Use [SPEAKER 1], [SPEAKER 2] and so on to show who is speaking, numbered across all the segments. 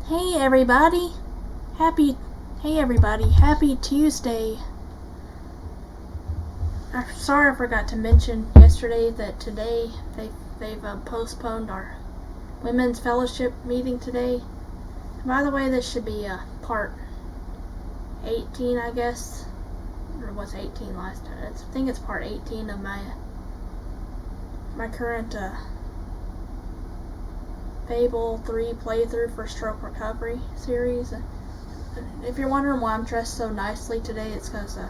[SPEAKER 1] Hey everybody! Happy Happy Tuesday. I'm sorry I forgot to mention yesterday that today they've postponed our women's fellowship meeting today. And by the way, this should be part 18, I guess, or was 18 last time. I think it's part 18 of my current Fable 3 playthrough for stroke recovery series. If you're wondering why I'm dressed so nicely today, it's because I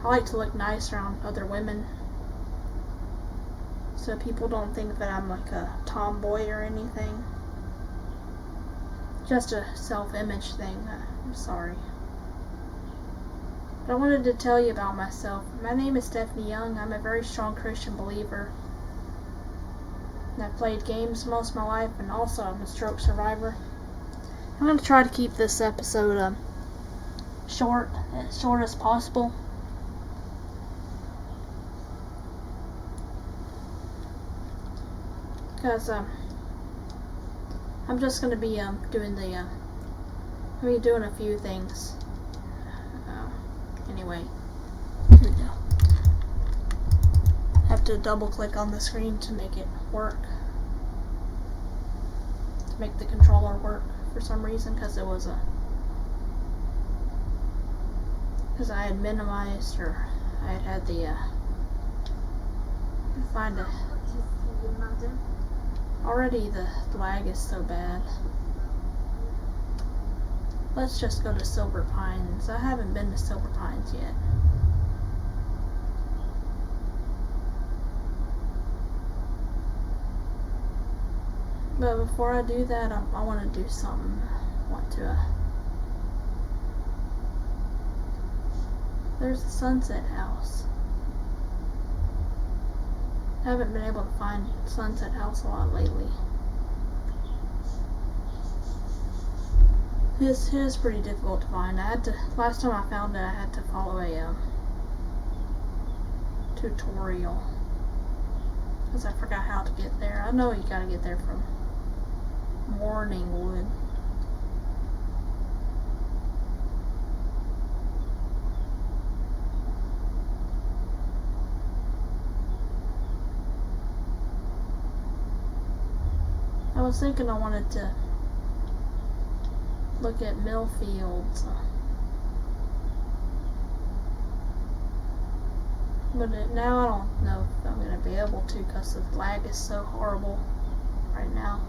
[SPEAKER 1] like to look nice around other women, so people don't think that I'm like a tomboy or anything. Just a self-image thing. I'm sorry. But I wanted to tell you about myself. My name is Stephy Young. I'm a very strong Christian believer. And I've played games most of my life, and also I'm a stroke survivor. I'm going to try to keep this episode short, as short as possible. Because I'm just going to be doing a few things. Anyway, here we go. I have to double click on the screen to make it work. To make the controller work for some reason, because it was because I had minimized, or I had the find a. Already the lag is so bad. Let's just go to Silver Pines. I haven't been to Silver Pines yet. But before I do that, I want to do something. I want to. There's the Sunset House. I haven't been able to find Sunset House a lot lately. It is pretty difficult to find. Last time I found it, I had to follow a tutorial, because I forgot how to get there. I know you gotta get there from Morningwood. I was thinking I wanted to look at Millfields, but now I don't know if I'm going to be able to, because the lag is so horrible right now.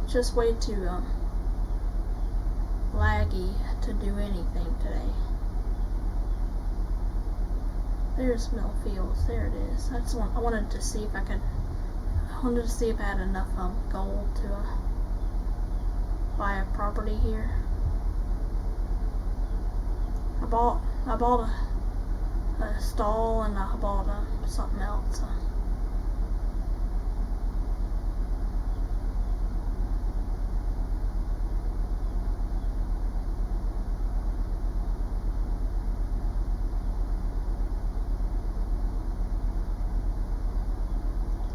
[SPEAKER 1] Just way too laggy to do anything today. There's Millfields. There it is. That's one. I wanted to see if I had enough gold to buy a property here. I bought a stall, and I bought something else.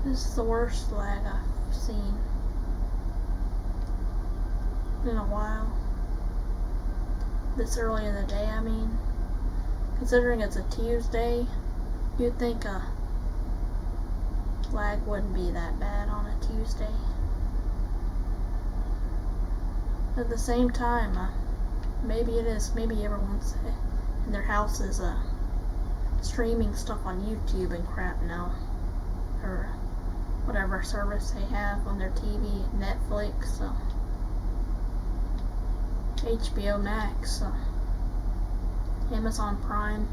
[SPEAKER 1] This is the worst lag I've seen in a while. This early in the day, I mean. Considering it's a Tuesday, you'd think lag wouldn't be that bad on a Tuesday. At the same time, maybe it is. Maybe everyone's in their house is streaming stuff on YouTube and crap now, or whatever service they have on their TV, Netflix, HBO Max, Amazon Prime.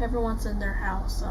[SPEAKER 1] Everyone's in their house.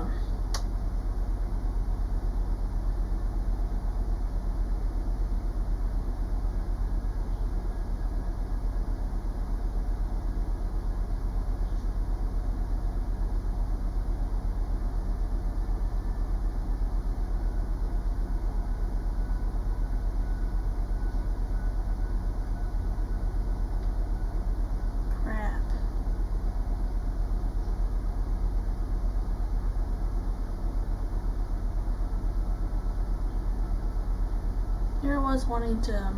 [SPEAKER 1] was wanting to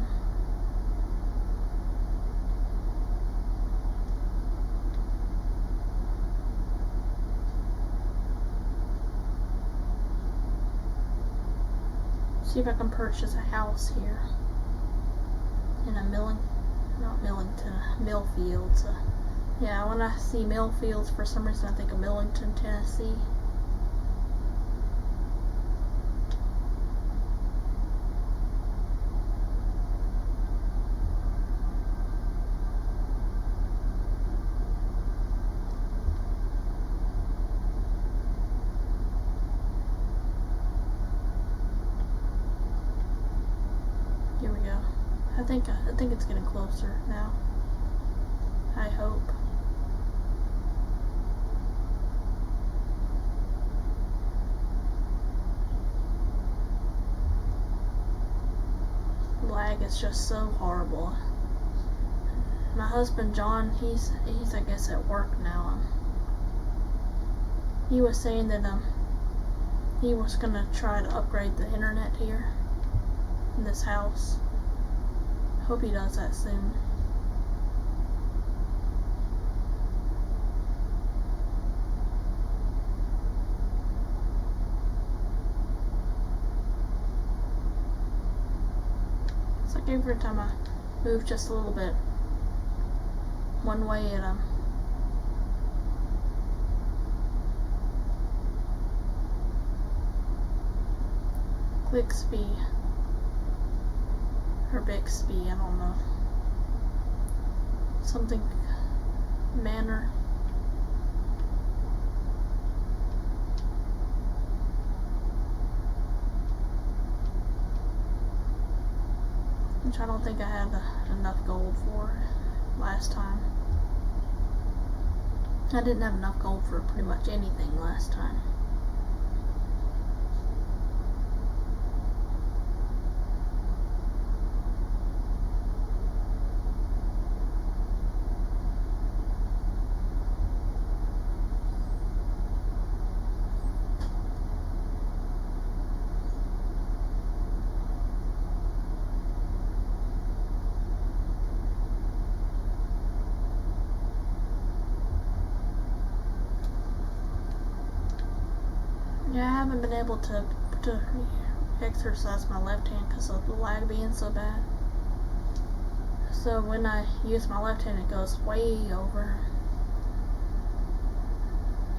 [SPEAKER 1] see if I can purchase a house here in a Millfields. Yeah, when I see Millfields, for some reason I think of Millington, Tennessee. Here we go. I think it's getting closer now. I hope. Lag is just so horrible. My husband John, he's I guess at work now. He was saying that he was gonna try to upgrade the internet here in this house. Hope he does that soon. It's like every time I move just a little bit one way, it Clicksby or Bixby, I don't know. Something manner. Which I don't think I had enough gold for last time. I didn't have enough gold for pretty much anything last time. Yeah, I haven't been able to exercise my left hand because of the lag being so bad. So when I use my left hand, it goes way over.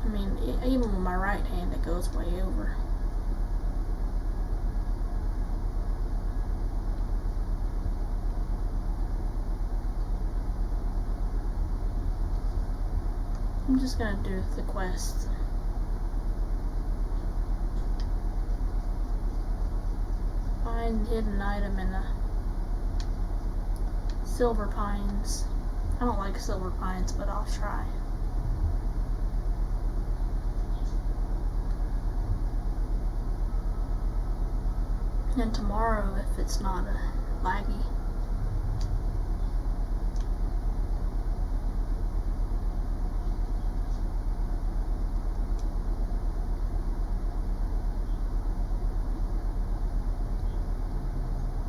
[SPEAKER 1] I mean, even with my right hand, it goes way over. I'm just gonna do the quest. Find hidden item in a Silver Pines. I don't like Silver Pines, but I'll try. And tomorrow, if it's not laggy.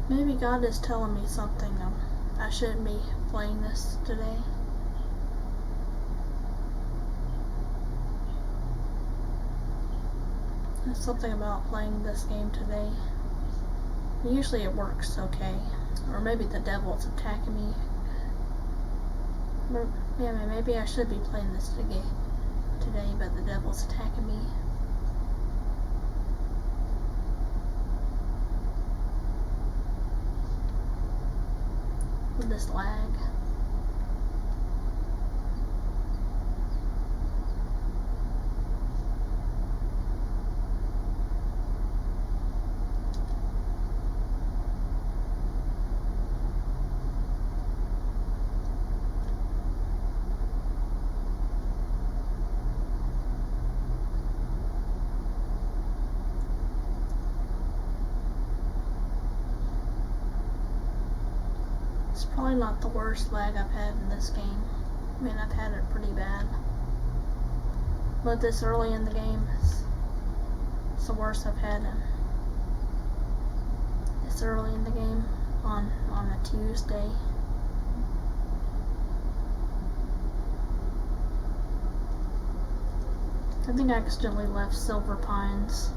[SPEAKER 1] Maybe God is telling me something. I shouldn't be playing this today. There's something about playing this game today. Usually it works okay. Or maybe the devil's attacking me. Yeah, maybe I should be playing this today, but the devil's attacking me. With this lag. It's probably not the worst lag I've had in this game. I mean, I've had it pretty bad. But this early in the game, it's the worst I've had this early in the game. on a Tuesday. I think I accidentally left Silver Pines.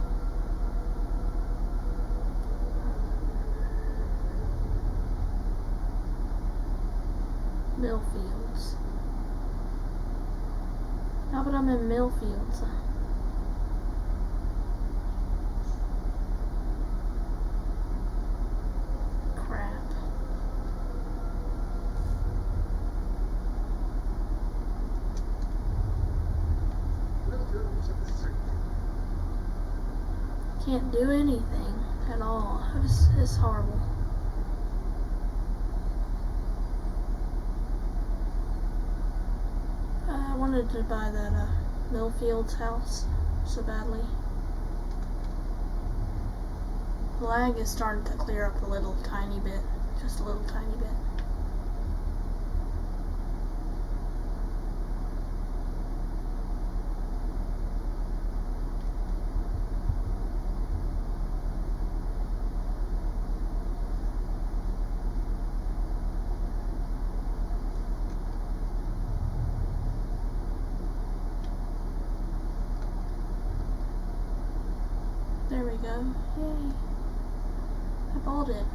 [SPEAKER 1] Millfields. Now that I'm in Millfields. Crap. Can't do anything at all. It's horrible. I wanted to buy that Millfields house so badly. The lag is starting to clear up a little tiny bit. Just a little tiny bit. There we go. Yay. I bought it.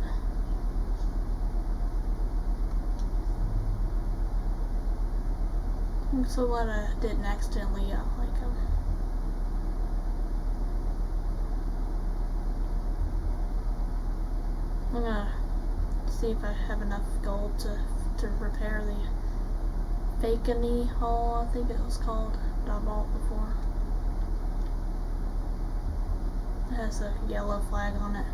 [SPEAKER 1] I'm so glad I didn't accidentally like them. I'm gonna see if I have enough gold to repair the Fakeny Hall, I think it was called, that I bought before. It has a yellow flag on it.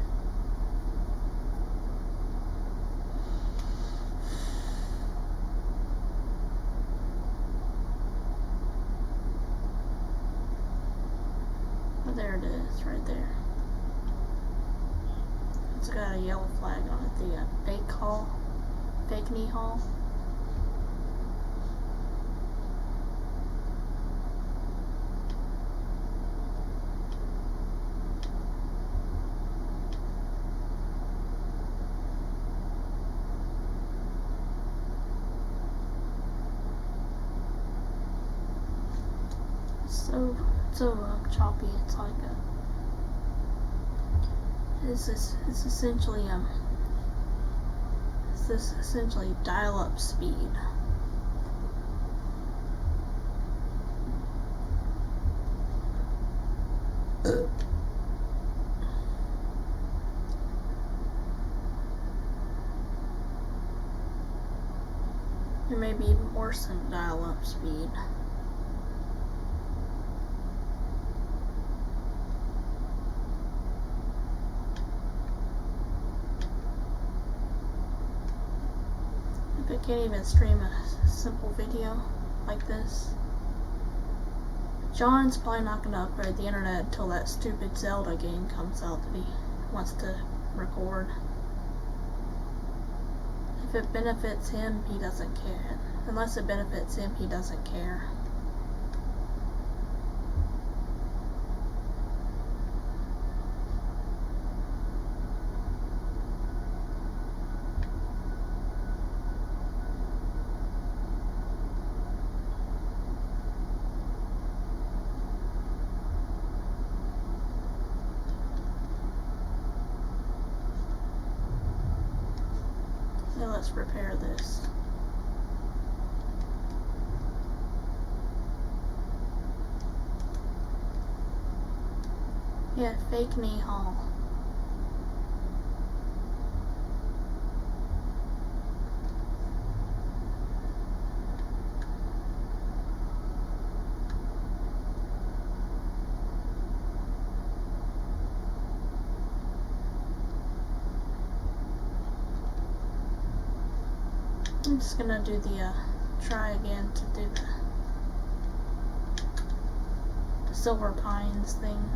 [SPEAKER 1] Oh, there it is, right there. It's got a yellow flag on it, the Fakeny Hall. So choppy. It's like it's essentially dial-up speed. It may be even worse than dial-up speed. I can't even stream a simple video like this. John's probably not going to upgrade the internet until that stupid Zelda game comes out that he wants to record. If it benefits him, he doesn't care. Unless it benefits him, he doesn't care. Now let's repair this. Yeah, Fakeny Hall. I'm just gonna do the try again to do the Silver Pines thing.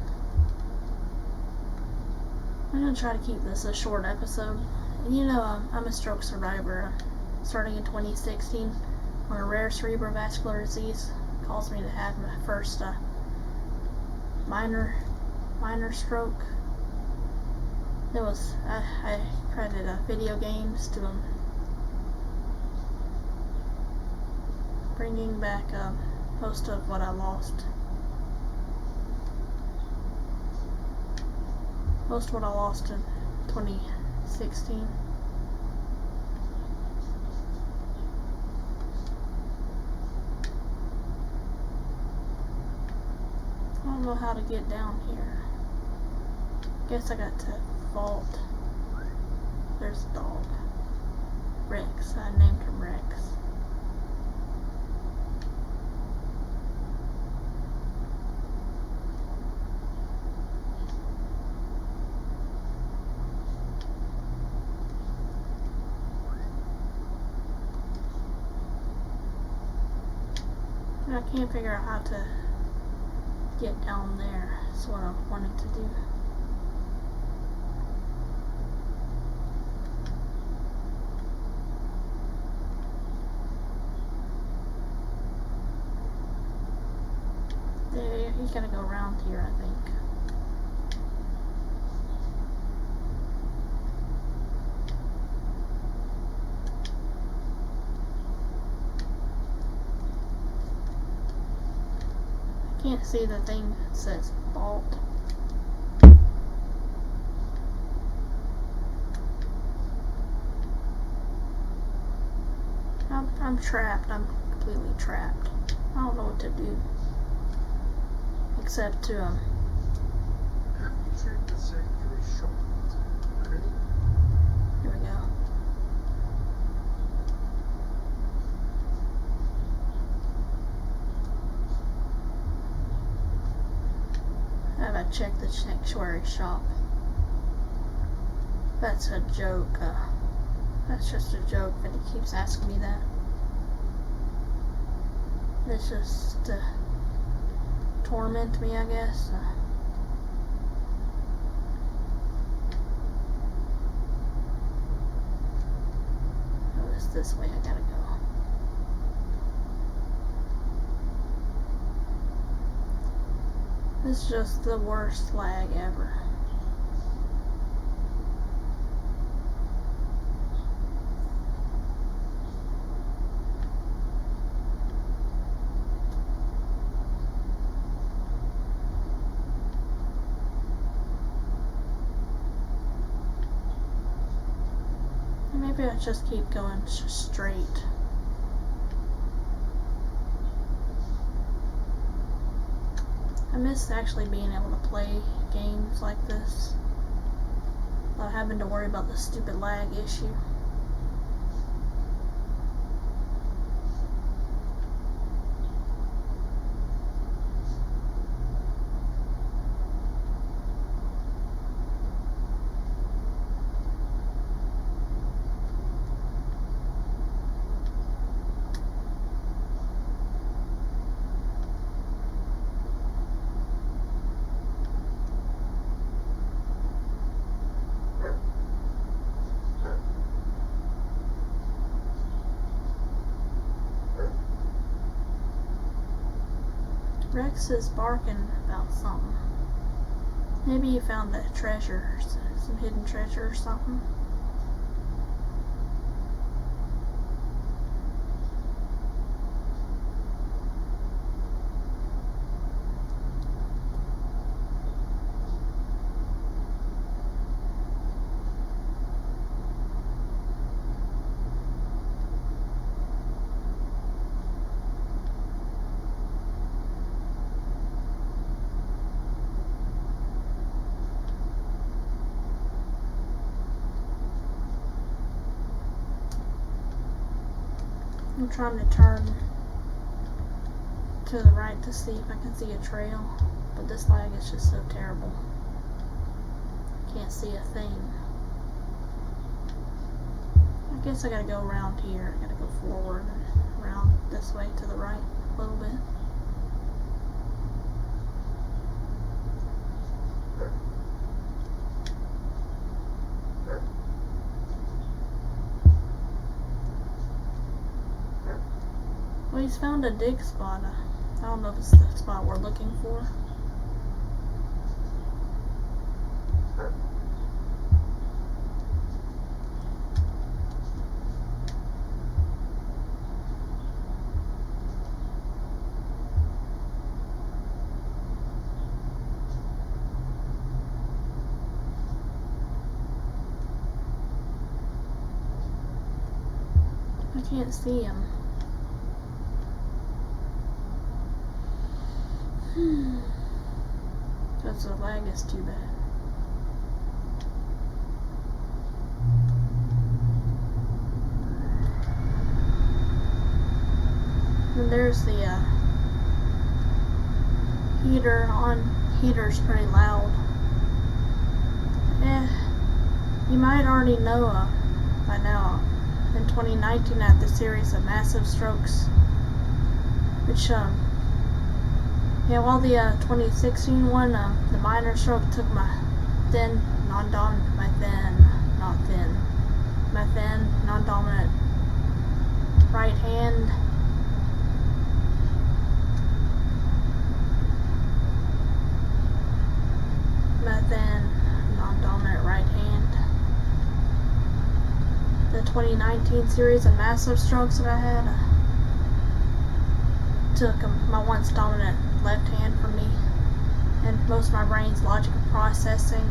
[SPEAKER 1] I'm gonna try to keep this a short episode. And you know, I'm a stroke survivor. Starting in 2016, when a rare cerebrovascular disease caused me to have my first minor stroke. I credited video games to them, bringing back most of what I lost. Most of what I lost in 2016. I don't know how to get down here. Guess I got to vault. There's a dog. Rex. I named him Rex. And I can't figure out how to get down there. That's what I'm wanting to do. There, you gotta go around here, I think. I can't see the thing that says vault. I'm trapped. I'm completely trapped. I don't know what to do. Except to
[SPEAKER 2] Have you checked the secondary shop? Okay.
[SPEAKER 1] Here we go. Have I checked the sanctuary shop? That's a joke. That's just a joke that he keeps asking me that. It's just to torment me, I guess. Oh, it's this way I gotta go. This is just the worst lag ever. Maybe I just keep going straight. I miss actually being able to play games like this without having to worry about the stupid lag issue. Rex is barking about something. Maybe he found a treasure, some hidden treasure or something. I'm trying to turn to the right to see if I can see a trail, but this lag is just so terrible. Can't see a thing. I guess I gotta go around here. I gotta go forward and around this way to the right a little bit. Well, he's found a dig spot. I don't know if it's the spot we're looking for. can't see him. Because the lag is too bad. And there's the heater on. Heater's pretty loud. You might already know by now. In 2019, I had the series of massive strokes, which while the 2016 one, the minor stroke took my thin, non-dominant, my thin, non-dominant right hand. My thin, non-dominant right hand. The 2019 series of massive strokes that I had took my once dominant left hand from me, and most of my brain's logical processing.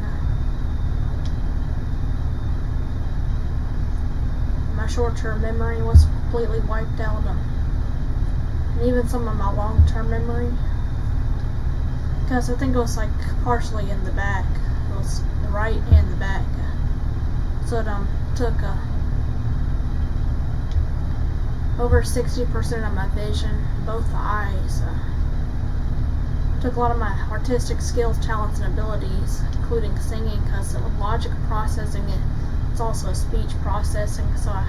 [SPEAKER 1] My short-term memory was completely wiped out, and even some of my long-term memory, because I think it was like partially in the back. It was the right and the back, so it took over 60% of my vision, both the eyes. Took a lot of my artistic skills, talents, and abilities, including singing, because with logic processing, it's also speech processing, so I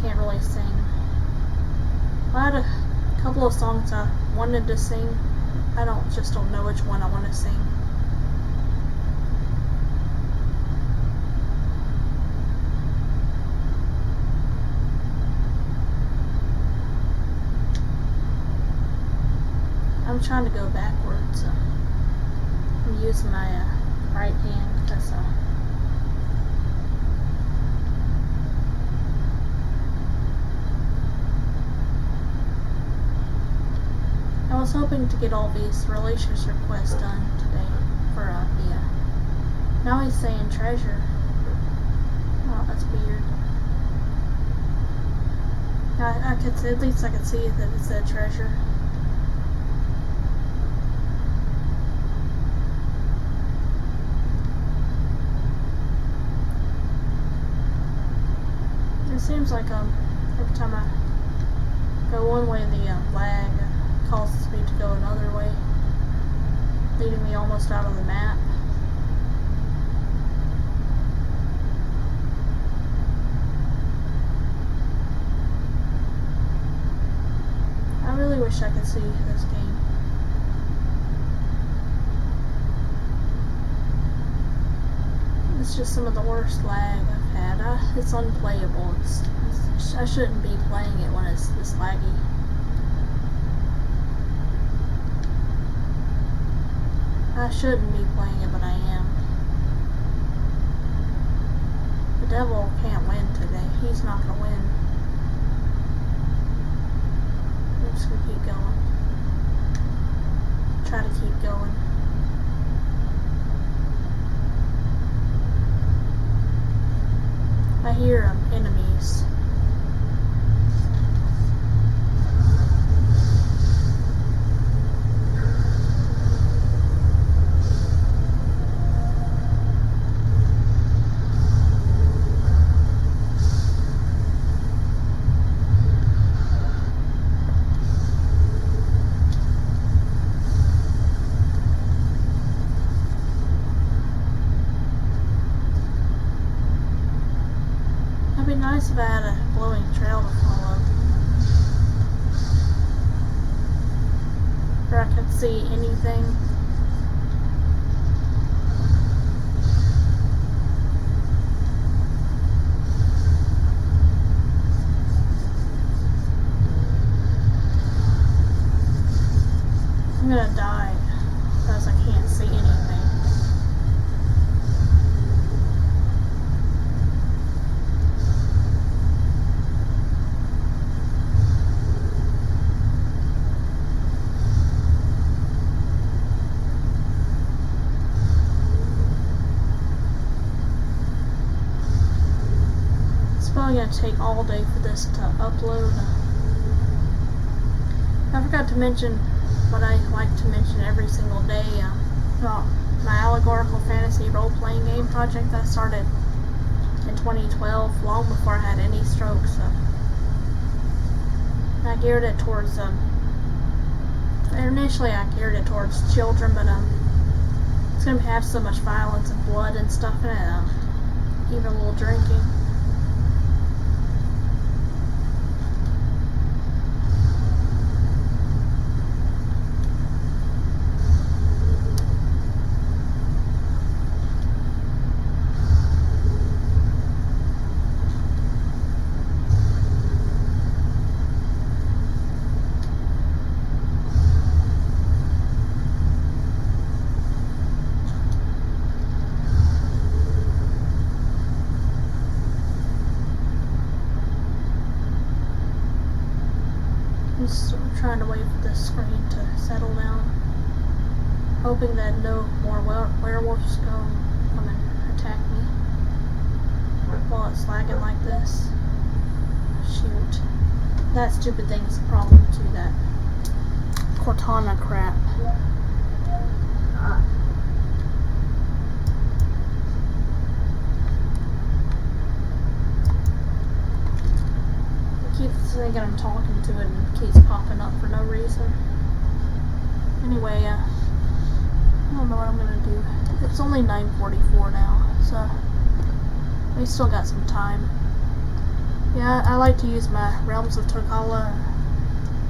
[SPEAKER 1] can't really sing. I had a couple of songs I wanted to sing. I just don't know which one I want to sing. I'm trying to go backwards. I'm using my right hand because I was hoping to get all these relationship requests done today for now he's saying treasure. Oh, that's weird. I could at least I could see that it said treasure. It seems like every time I go one way, the lag causes me to go another way, leading me almost out of the map. I really wish I could see this game. It's just some of the worst lag I've had. It's unplayable. I shouldn't be playing it when it's this laggy. I shouldn't be playing it, but I am. The devil can't win today. He's not gonna win. I'm just gonna keep going. Try to keep going. I hear enemies. It'd be nice if I had a glowing trail to follow, where I could see anything. I'm gonna die because I can't see anything. probably going to take all day for this to upload. I forgot to mention what I like to mention every single day about my allegorical fantasy role-playing game project that I started in 2012, long before I had any strokes. I geared it towards, initially I geared it towards children, but it's going to have so much violence and blood and stuff in it, even a little drinking. Just trying to wait for this screen to settle down, hoping that no more werewolves come and attack me while it's lagging like this. Shoot, that stupid thing's a problem too. That Cortana crap. Keeps thinking I'm talking to it and keeps popping up for no reason. Anyway, I don't know what I'm gonna do. It's only 9:44 now, so we still got some time. Yeah, I like to use my Realms of Tokala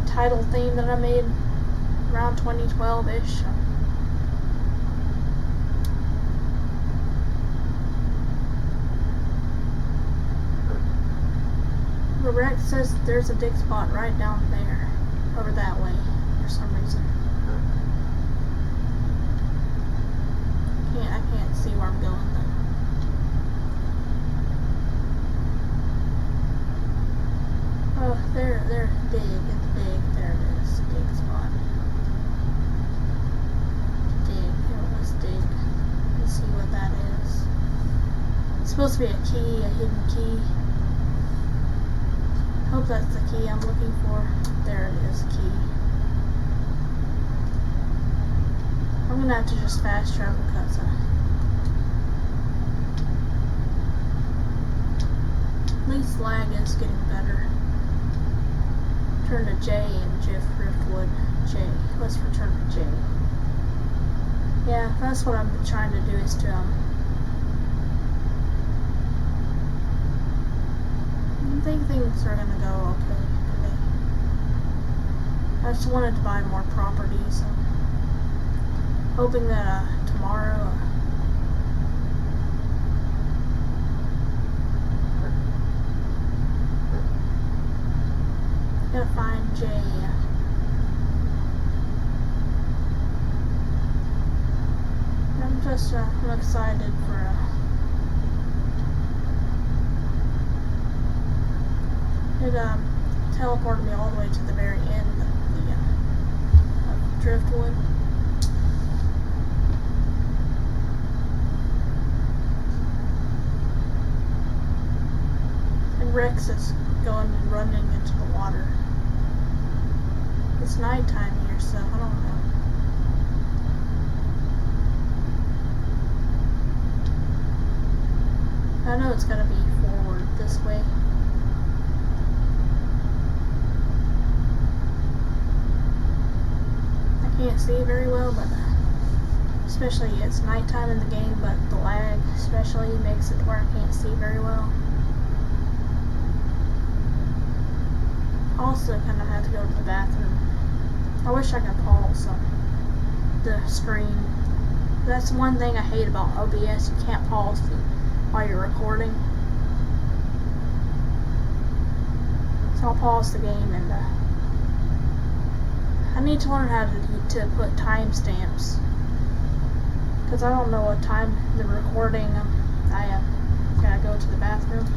[SPEAKER 1] title theme that I made around 2012-ish. Rex says there's a dig spot right down there, over that way, for some reason. I can't see where I'm going though. Oh, they're big. It's big. There it is. Dig spot. Dig. Here, let's dig. Let's see what that is. It's supposed to be a key, a hidden key. Hope that's the key I'm looking for. There it is, key. I'm gonna have to just fast travel because at least lag is getting better. Turn to J and Driftwood. J. Let's return to J. Yeah, that's what I'm trying to do, is to I think things are gonna go okay today. I just wanted to buy more properties, hoping that tomorrow gotta find Jay. I'm excited for it teleported me all the way to the very end of Driftwood. And Rex is going and running into the water. It's nighttime here, so I don't know. I know it's gonna be forward this way. I can't see very well, but especially it's nighttime in the game, but the lag especially makes it where I can't see very well. Also kind of have to go to the bathroom. I wish I could pause the screen. That's one thing I hate about OBS. You can't pause while you're recording. So I'll pause the game, and I need to learn how to put timestamps, because I don't know what time the recording I gotta go to the bathroom.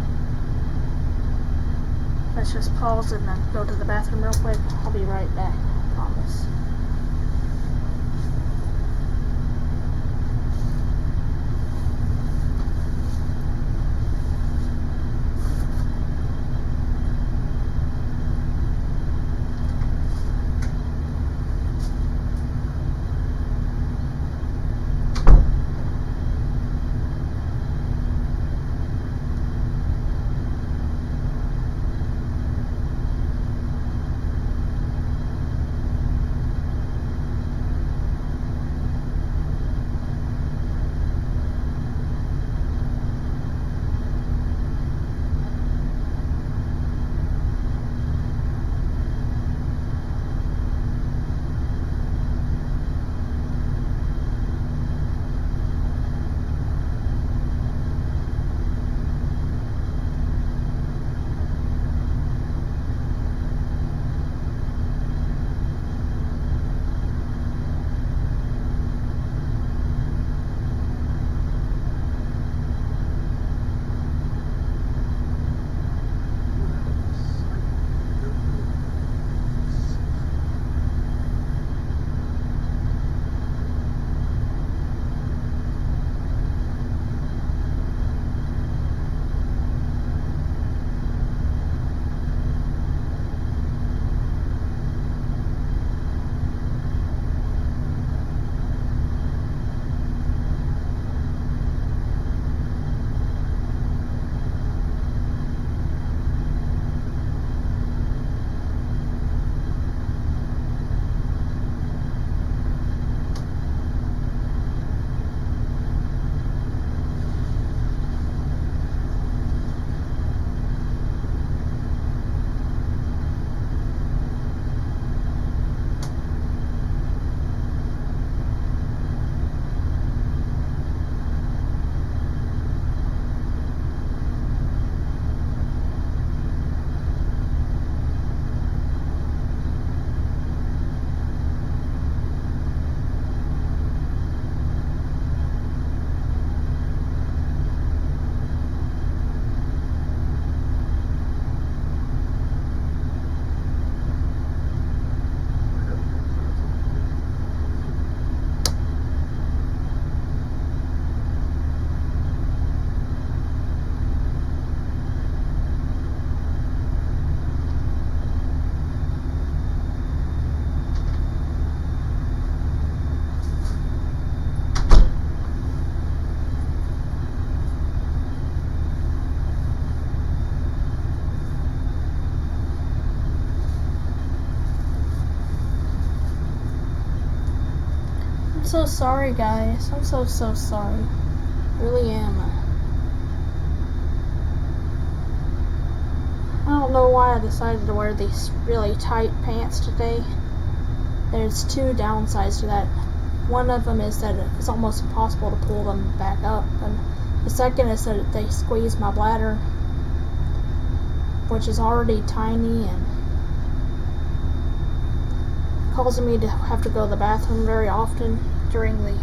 [SPEAKER 1] Let's just pause and go to the bathroom real quick. I'll be right back, I promise. so sorry, guys. I'm so sorry. Really am. I don't know why I decided to wear these really tight pants today. There's two downsides to that. One of them is that it's almost impossible to pull them back up, and the second is that they squeeze my bladder, which is already tiny and causing me to have to go to the bathroom very often during the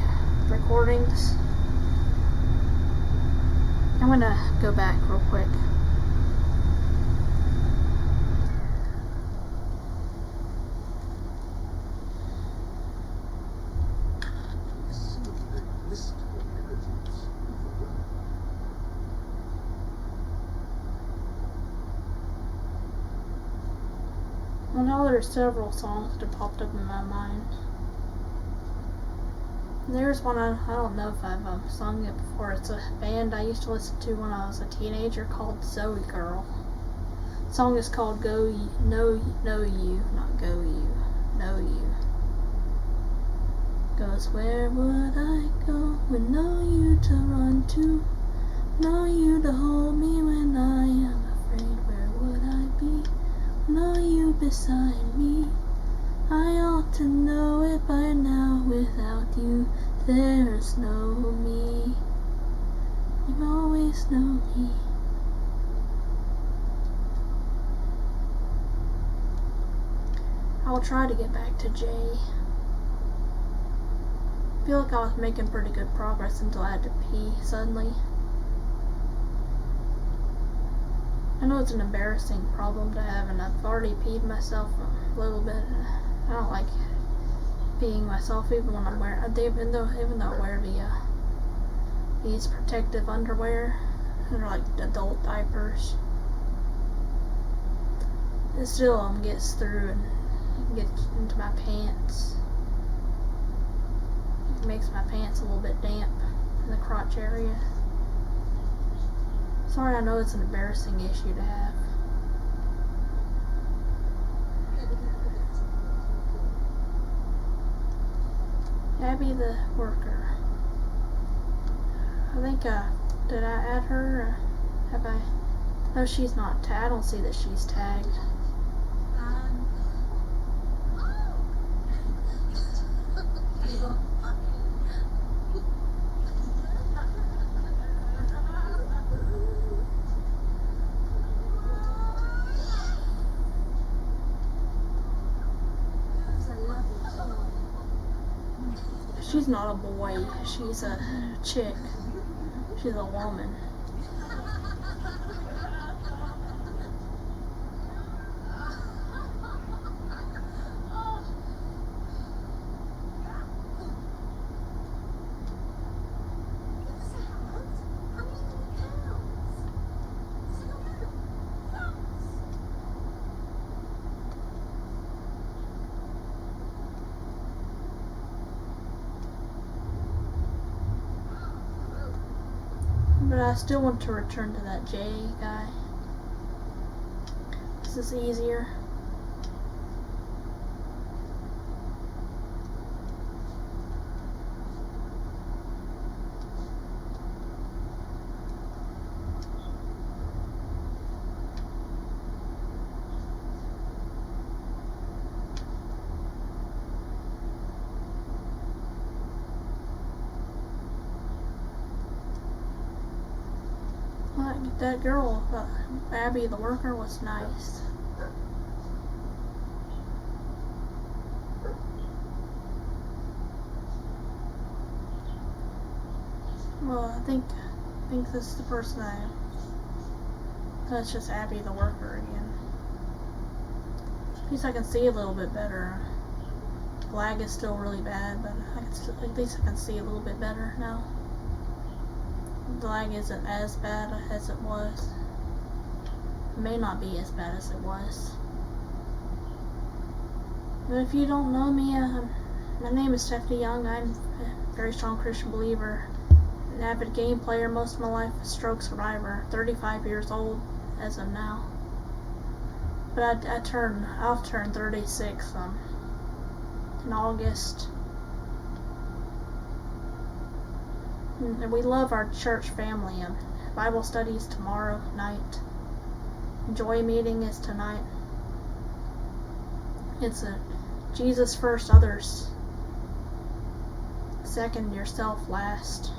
[SPEAKER 1] recordings. I'm gonna go back real quick. Well, now there's several songs that popped up in my mind. There's one I don't know if I've sung it before. It's a band I used to listen to when I was a teenager called Zoe Girl. The song is called Know You, not Go You, Know You. Goes, where would I go with no you to run to? No you to hold me when I am afraid. Where would I be? No you beside me. I ought to know it by now. Without you, there's no me. You always know me. I'll try to get back to Jay. I feel like I was making pretty good progress until I had to pee suddenly. I know it's an embarrassing problem to have, and I've already peed myself a little bit. I don't like peeing myself even when I'm wearing, even though I wear these protective underwear. They're like adult diapers. It still gets through and gets into my pants. It makes my pants a little bit damp in the crotch area. Sorry, I know it's an embarrassing issue to have. Abby the worker. I think, did I add her? Have I? No, she's not tagged. I don't see that she's tagged. She's not a boy. She's a chick. She's a woman. But I still want to return to that J guy. This is easier. That girl, Abby the worker, was nice. Well, I think this is the person that's just Abby the worker again. At least I can see a little bit better. The lag is still really bad, but at least I can see a little bit better now. The lag isn't as bad as it was. It may not be as bad as it was. But if you don't know me, my name is Stephy Young. I'm a very strong Christian believer, an avid game player most of my life, a stroke survivor, 35 years old as of now. But I'll turn 36 in August. And we love our church family. Bible study is tomorrow night. Joy meeting is tonight. It's a Jesus first, others second, yourself last.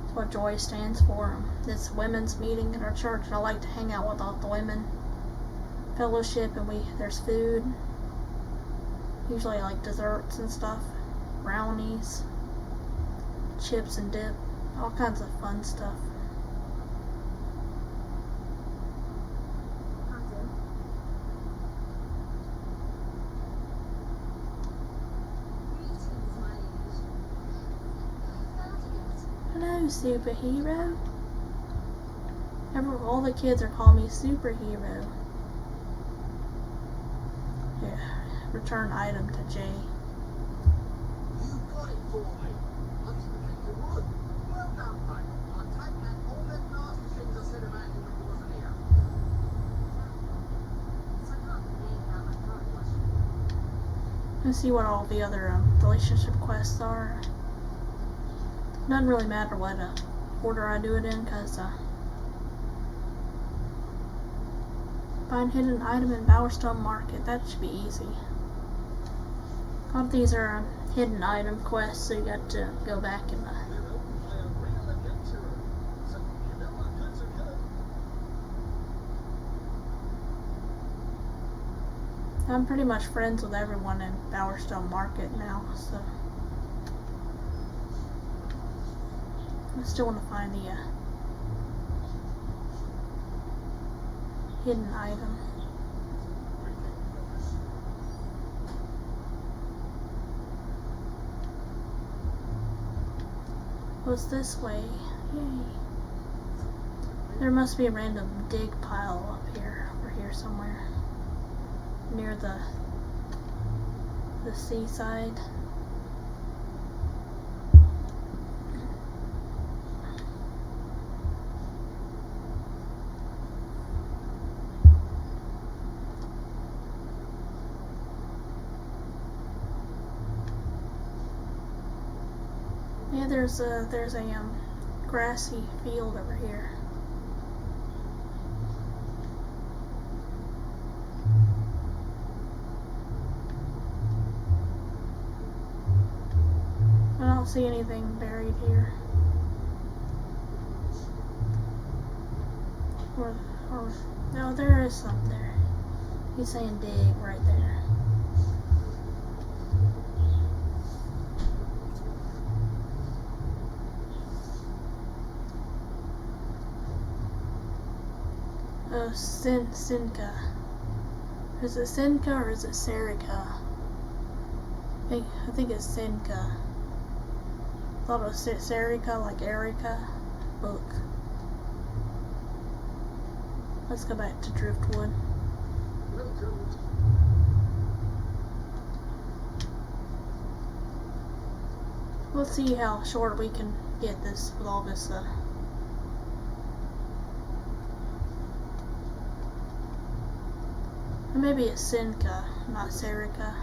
[SPEAKER 1] That's what Joy stands for. It's women's meeting at our church. I like to hang out with all the women. Fellowship, and there's food. Usually like desserts and stuff. Brownies. Chips and dip. All kinds of fun stuff. Hello, superhero. All the kids are calling me superhero. Here, return item to Jay.
[SPEAKER 2] You got it for me. I didn't think you would. Well done, mate. I take back all them nasty things I said about you when you wasn't here.
[SPEAKER 1] Let's see what all the other relationship quests are. Doesn't really matter what order I do it in, because find hidden item in Bowerstone Market. That should be easy. A lot of these are hidden item quests, so you got to go back and I'm pretty much friends with everyone in Bowerstone Market now, so I still want to find the hidden item. What's this way? Yay. There must be a random dig pile up here, over here somewhere. Near the seaside. Yeah, there's a grassy field over here. I don't see anything buried here. No, there is something there. He's saying dig right there. Oh, Sinka. Is it Sinka or is it Serica? I think it's Sinka. Thought it was Serica, like Erica. Book. Let's go back to Driftwood. Let's see how short we can get this with all this maybe it's Sinka, not Serica.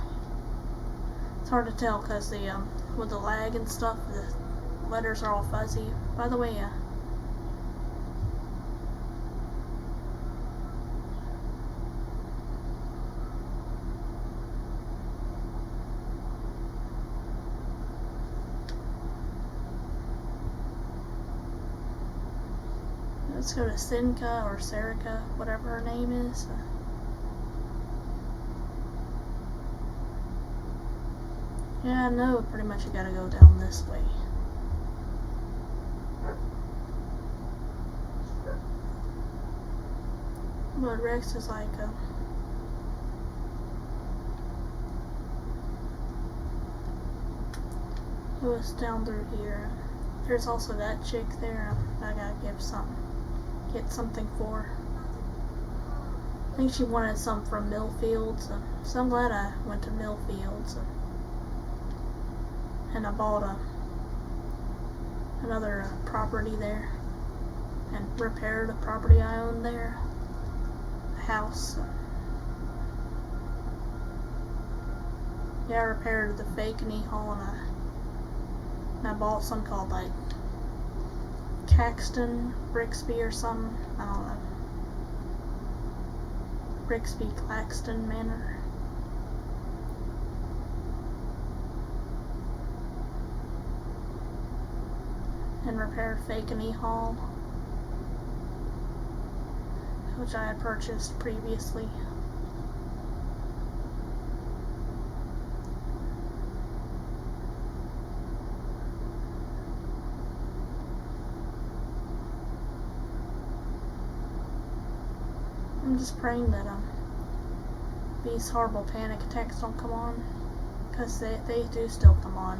[SPEAKER 1] It's hard to tell because the with the lag and stuff, the letters are all fuzzy. By the way, let's go to Sinka or Serica, whatever her name is. Yeah, I know pretty much you gotta go down this way. But Rex is like, oh, it's down through here. There's also that chick there I gotta get something for. I think she wanted some from Millfields, so I'm glad I went to Millfields. And I bought another property there and repaired a property I owned there, a house. Yeah, I repaired the fake knee hole, and I bought some called like Caxton, Brixby or something. I don't know. Brixby Claxton Manor. And repair Fakeney Hall, which I had purchased previously. I'm just praying that these horrible panic attacks don't come on, because they do still come on.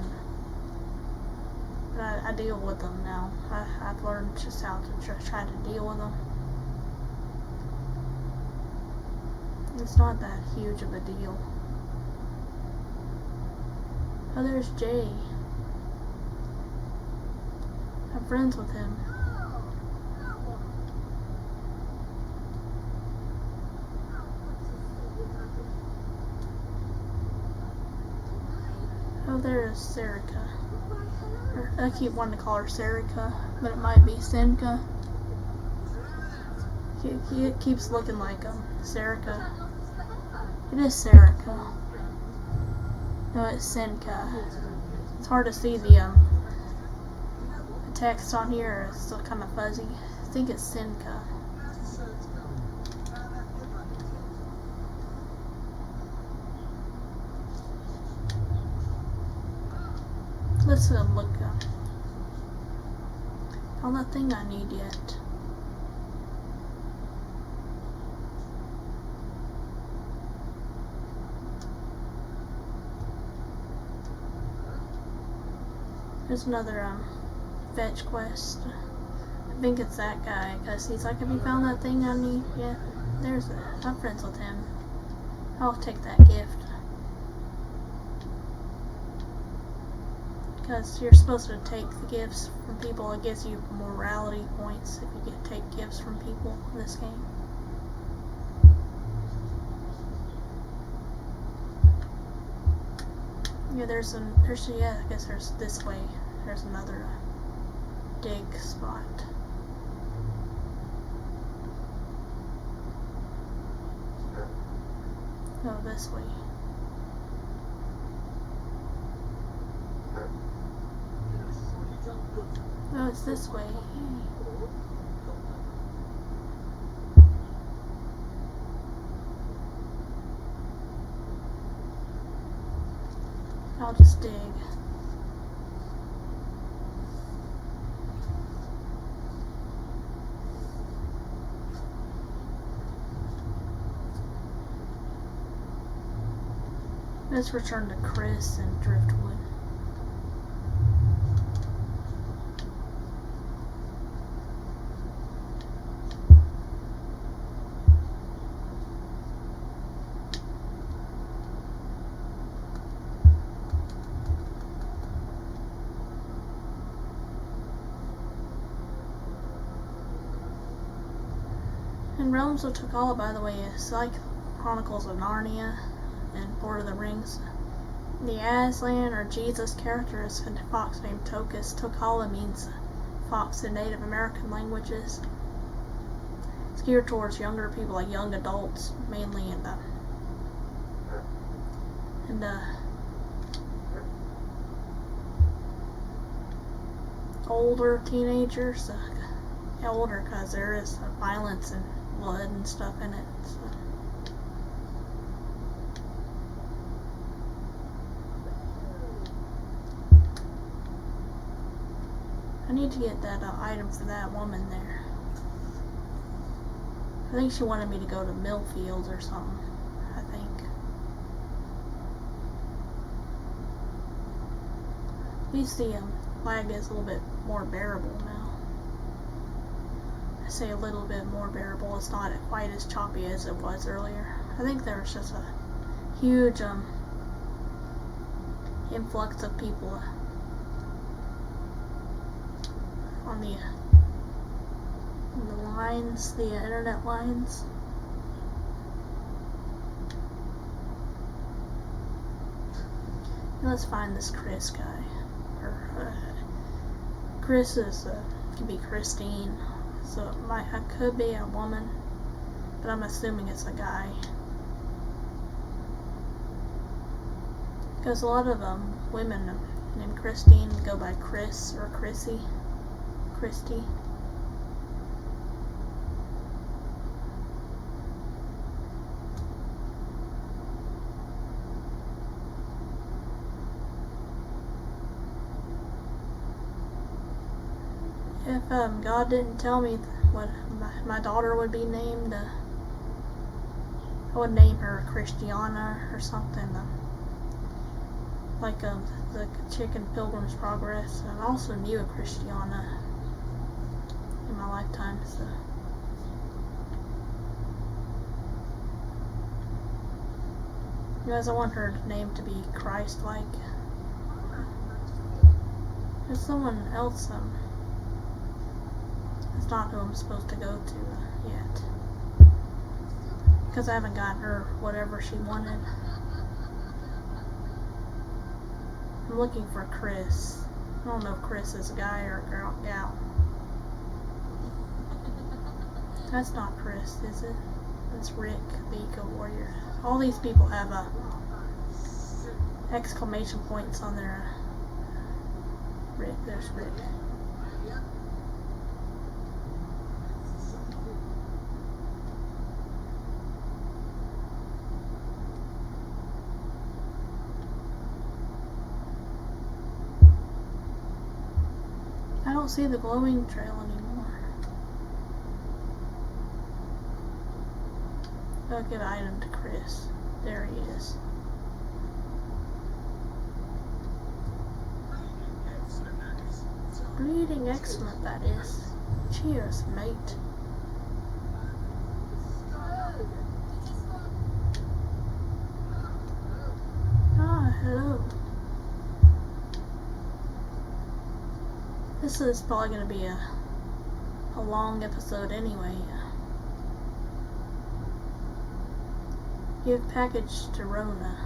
[SPEAKER 1] But I deal with them now. I've learned just how to try to deal with them. It's not that huge of a deal. Oh, there's Jay. I'm friends with him. Oh, there's Serica. I keep wanting to call her Serica, but it might be Senka. It keeps looking like Serica. It is Serica. No, it's Senka. It's hard to see the text on here. It's still kind of fuzzy. I think it's Senka. Let's look on that thing I need yet. There's another fetch quest. I think it's that guy, because he's like, have you found that thing I need yet? I'm friends with him. I'll take that gift. Because you're supposed to take the gifts from people. It gives you morality points if you take gifts from people in this game. Yeah, I guess there's this way. There's another dig spot. No, this way. No, it's this way. I'll just dig. Let's return to Chris and Driftwood. And Realms of Tukala, by the way, is like Chronicles of Narnia and Lord of the Rings. The Aslan or Jesus character is a fox named Tokus. Tukala means fox in Native American languages. It's geared towards younger people, like young adults mainly, and older teenagers. Older, because there is violence and blood and stuff in it. So. I need to get that item for that woman there. I think she wanted me to go to Millfields or something. I think. At least the lag is a little bit more bearable now. I say a little bit more bearable. It's not quite as choppy as it was earlier. I think there was just a huge influx of people on the lines, the internet lines. Let's find this Chris guy. Chris is It could be Christine. So it could be a woman, but I'm assuming it's a guy. Because a lot of women named Christine go by Chris or Chrissy. Christy. If God didn't tell me what my daughter would be named, I would name her Christiana or something. Like the chick in Pilgrim's Progress. I also knew a Christiana in my lifetime, so. Because I want her name to be Christ-like. There's someone else, it's not who I'm supposed to go to yet. Because I haven't gotten her whatever she wanted. I'm looking for Chris. I don't know if Chris is a guy or a gal. That's not Chris, is it? That's Rick, the Eco Warrior. All these people have exclamation points on their Rick. There's Rick. I don't see the glowing trail anymore. I'll give item to Chris. There he is. Breeding excellent, that is. Cheers, mate. Ah, hello. This is probably going to be a long episode anyway. Give package to Rona.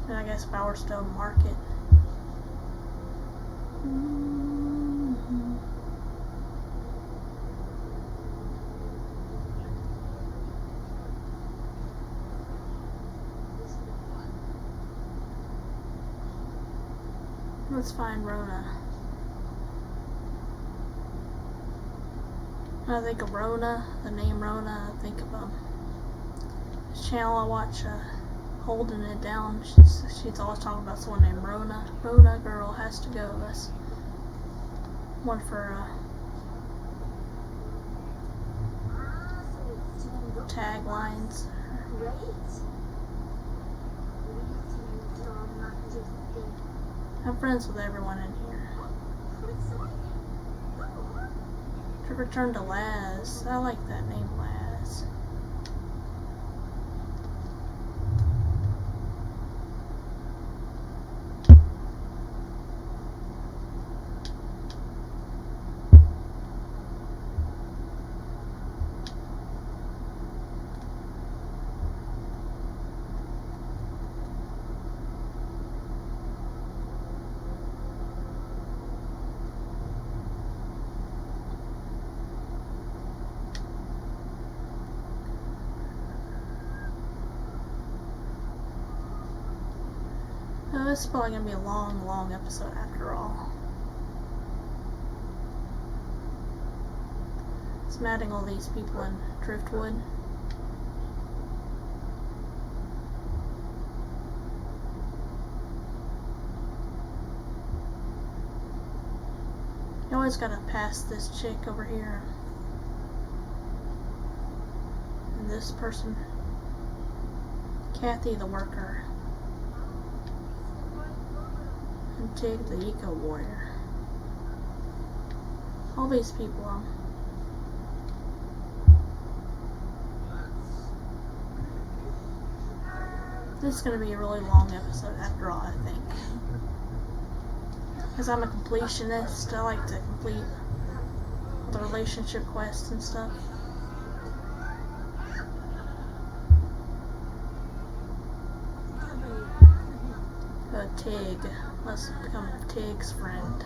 [SPEAKER 1] And I guess Bowerstone Market. Let's find Rona. When I think of Rona, the name Rona, I think of this channel I watch, Holding It Down. She's always talking about someone named Rona. Rona girl has to go. That's one for taglines. I'm friends with everyone in here. To return to Laz. I like that name, Laz. Oh, this is probably going to be a long episode after all. I'm adding all these people in Driftwood. You always gotta pass this chick over here. And this person. Kathy the worker. And Tig the Eco Warrior. All these people, this is going to be a really long episode after all, I think. Because I'm a completionist, I like to complete the relationship quests and stuff. Tig. Let's become Tig's friend.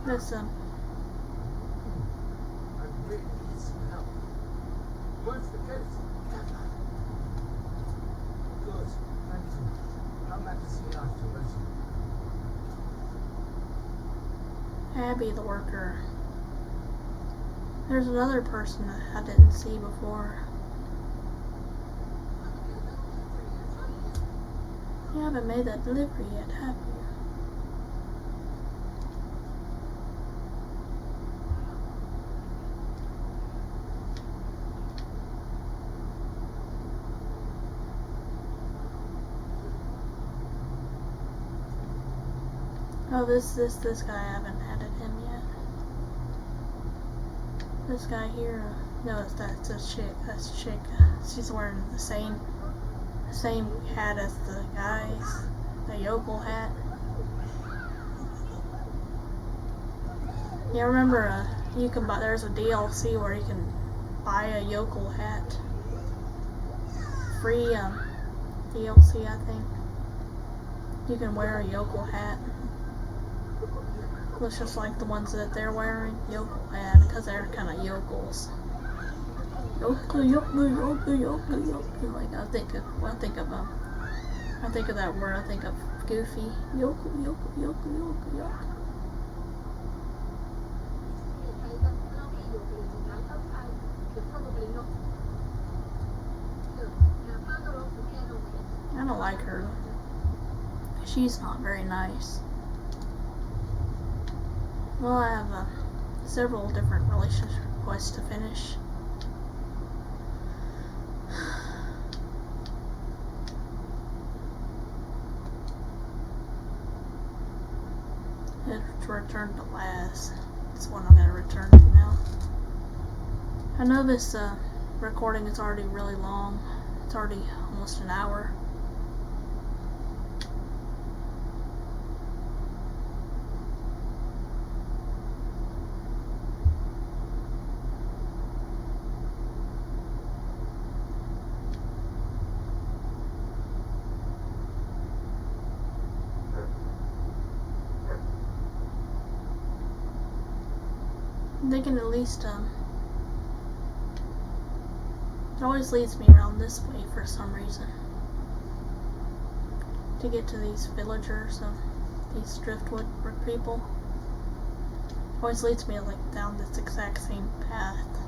[SPEAKER 1] This
[SPEAKER 2] I really need some help. Where's the case? Good, thank you. Come back to see me afterwards.
[SPEAKER 1] Abby the worker. There's another person that I didn't see before. You haven't made that delivery yet, have you? Oh, this guy, I haven't added him yet. This guy here, no, that's a chick. That's a chick. She's wearing the same hat as the guys, the yokel hat. Yeah, remember, you can buy. There's a DLC where you can buy a yokel hat. Free DLC, I think. You can wear a yokel hat. Looks just like the ones that they're wearing. Yokel hat, because they're kind of yokels. Yokel, yokel, yokel, yokel, yokel. Like I think of that word. I think of Goofy. Yokel, yokel, yokel, yokel, yokel. I don't like her. She's not very nice. Well, I have several different relationship quests to finish. To return to Laz. That's what I'm going to return to now. I know this recording is already really long. It's already almost an hour. They can at least, it always leads me around this way for some reason. To get to these villagers, these Driftwood people. It always leads me like down this exact same path.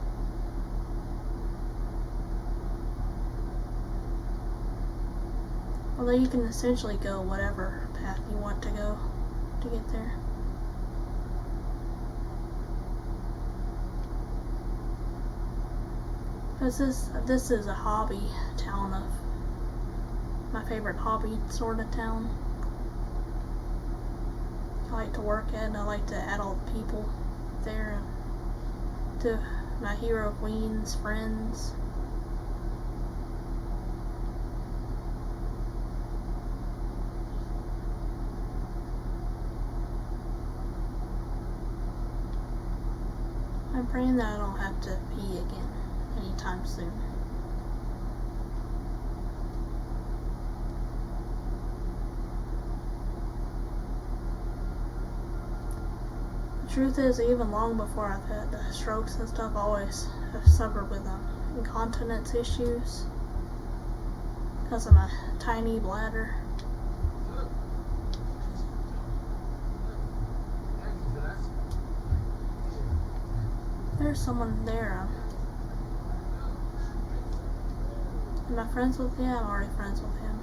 [SPEAKER 1] Although you can essentially go whatever path you want to go to get there. This is a hobby town of my favorite hobby sort of town. I like to work at and I like to add all the people there to my hero queen's friends. I'm praying that I don't have to pee again anytime soon. The truth is, even long before I've had the strokes and stuff, I always have suffered with incontinence issues because of my tiny bladder. There's someone there. Am I friends with him? I'm already friends with him.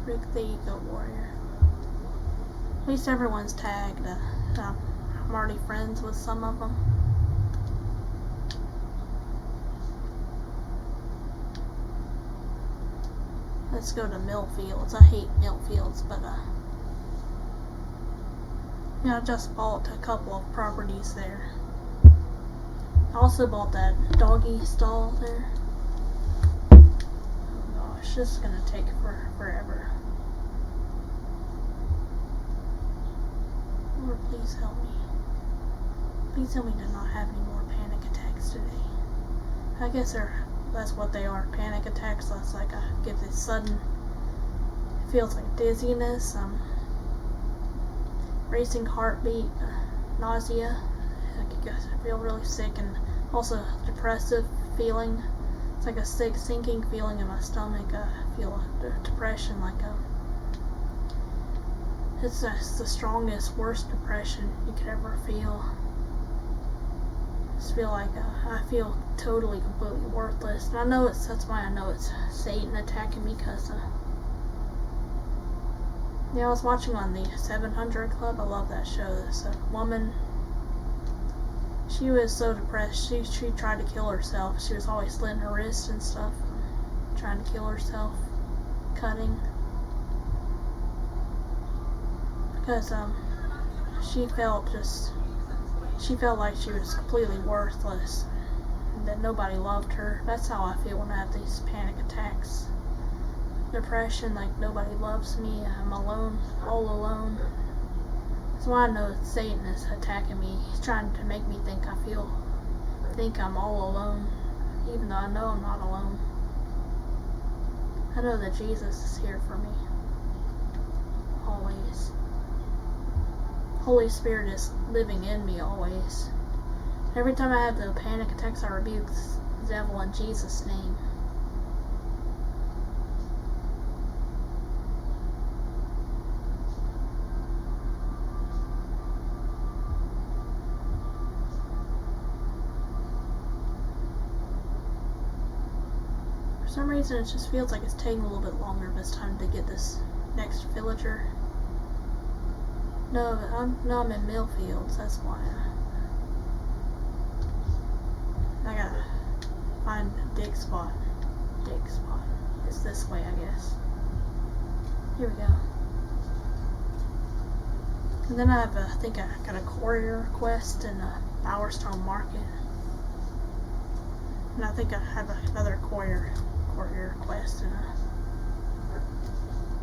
[SPEAKER 1] Rick the Eco Warrior. At least everyone's tagged. I'm already friends with some of them. Let's go to Millfields. I hate Millfields, but yeah, I just bought a couple of properties there. I also bought that doggy stall there. Oh gosh, this is gonna take forever. Lord, please help me. Please tell me to not have any more panic attacks today. I guess that's what they are, panic attacks. That's like I get this sudden feels like dizziness, racing heartbeat, nausea. I feel really sick, and also depressive feeling. It's like a sinking feeling in my stomach. I feel depression, like it's the strongest, worst depression you could ever feel. I just feel like I feel totally, completely worthless, and I know that's why I know it's Satan attacking me, because I was watching on the 700 Club. I love that show. This woman, she was so depressed. She tried to kill herself. She was always slitting her wrists and stuff, trying to kill herself, cutting, because she felt like she was completely worthless, and that nobody loved her. That's how I feel when I have these panic attacks. Depression, like nobody loves me, I'm alone, all alone. That's why I know Satan is attacking me. He's trying to make me think I'm all alone, even though I know I'm not alone. I know that Jesus is here for me, always. Holy Spirit is living in me always. Every time I have the panic attacks, I rebuke the devil in Jesus' name. For some reason, it just feels like it's taking a little bit longer this time to get this next villager. No, I'm in Millfields. That's why I gotta find a dig spot. It's this way, I guess. Here we go. And then I think I got a courier quest in Bowerstone Market. And I think I have another courier quest in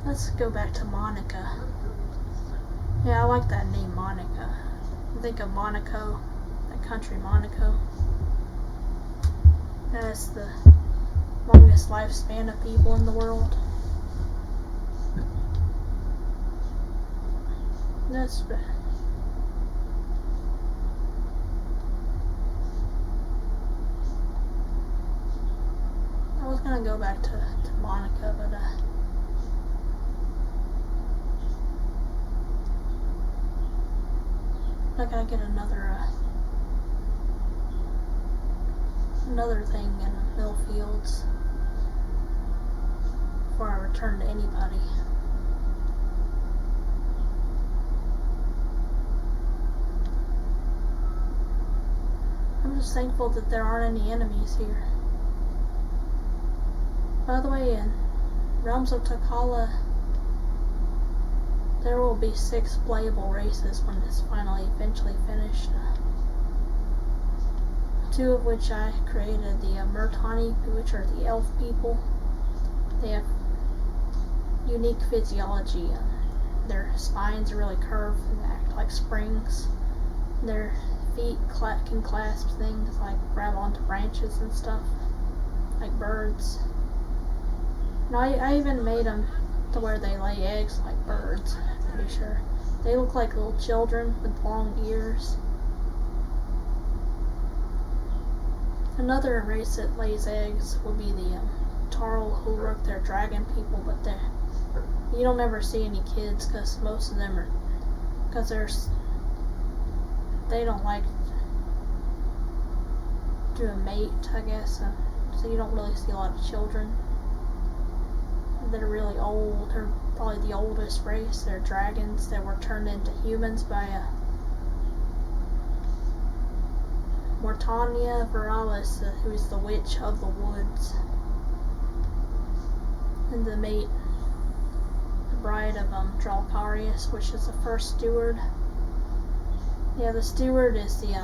[SPEAKER 1] let's go back to Monica. Yeah, I like that name, Monica. I think of Monaco, that country Monaco. That's the longest lifespan of people in the world. That's I was gonna go back to Monica, but I gotta get another thing in Millfields before I return to anybody. I'm just thankful that there aren't any enemies here. By the way, in Realms of Takala, there will be 6 playable races when it's eventually finished. 2 of which I created, the Murtani, which are the elf people. They have unique physiology. Their spines are really curved and act like springs. Their feet can clasp things, like grab onto branches and stuff, like birds. And I even made them to where they lay eggs like birds, I'm pretty sure. They look like little children with long ears. Another race that lays eggs would be the Tarl Ulruk. They're dragon people, but you don't ever see any kids, because most of them they don't like to mate, I guess, so you don't really see a lot of children. They're really old. They're probably the oldest race. They're dragons that were turned into humans by Mortania Viralis, who is the witch of the woods, and the mate, the bride of Dralcarius, which is the first steward. Yeah, the steward is the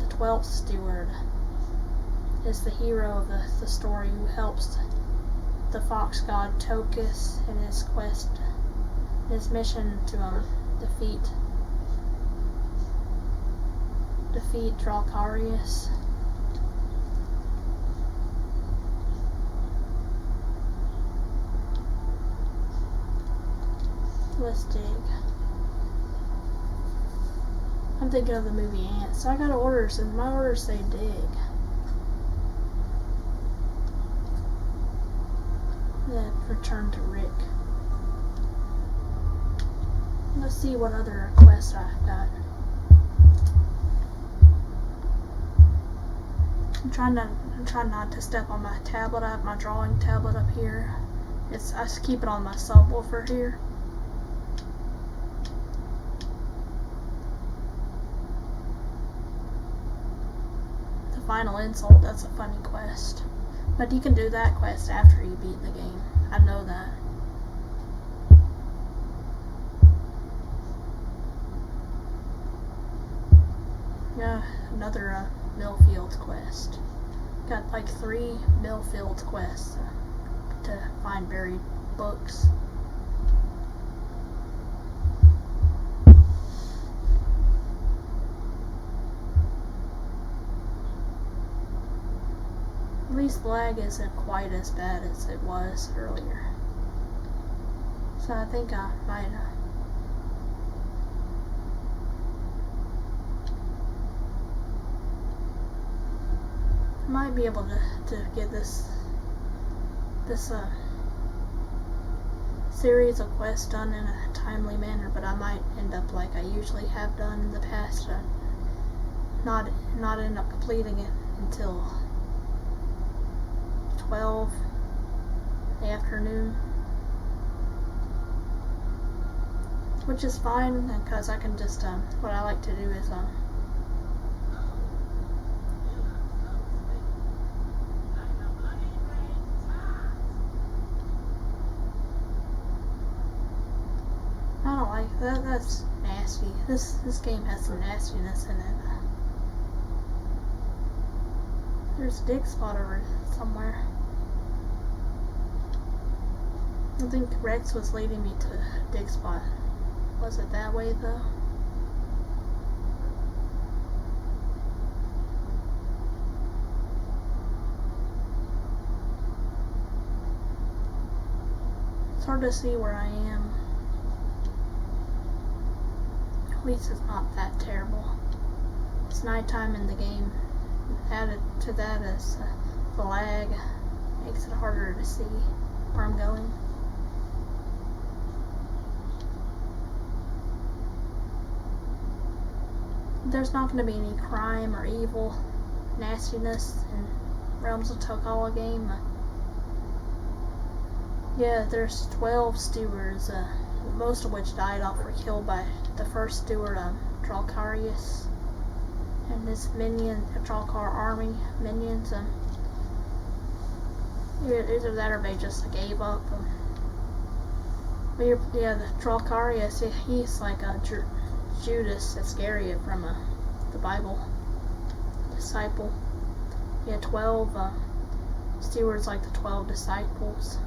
[SPEAKER 1] 12th steward. Is the hero of the story, who helps the fox god Tokus in his quest, his mission to defeat Dralcarius. let's dig. I'm thinking of the movie Ants. So I got orders, and my orders say dig. Then return to Rick. Let's see what other quests I've got. I'm trying not to step on my tablet. I have my drawing tablet up here. I just keep it on my subwoofer here. The final insult, that's a funny quest. But you can do that quest after you beat the game. I know that. Yeah, another Millfields quest. Got like 3 Millfields quests to find buried books. At least lag isn't quite as bad as it was earlier. So I think I might be able to get this series of quests done in a timely manner, but I might end up like I usually have done in the past, not end up completing it until 12 in the afternoon, which is fine because I can just what I like to do is I don't like that. That's nasty. This game has some nastiness in it. There's a dig spot over somewhere. I think Rex was leading me to a dig spot. Was it that way though? It's hard to see where I am. At least it's not that terrible. It's nighttime in the game. Added to that is the lag. Makes it harder to see where I'm going. There's not going to be any crime or evil, nastiness in Realms of Tokala game. Yeah, there's 12 stewards, most of which died off or killed by the first steward, Dralkarius, and his minion, Dralkar army minions. Either that or they just gave up. But yeah, the Dralkarius, he's like a Judas Iscariot from the Bible, disciple. He had 12 stewards like the 12 disciples.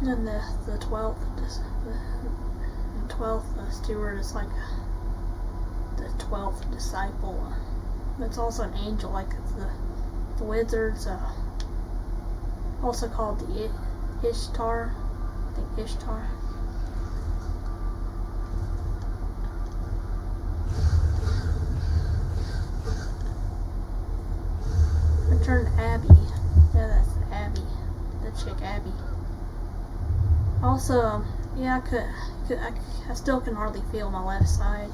[SPEAKER 1] And the 12th steward is like the 12th disciple. It's also an angel, like the wizards, also called the Ishtar. I think Ishtar. Return to Abby. Yeah, that's Abby. The chick Abby. Also, yeah, I still can hardly feel my left side.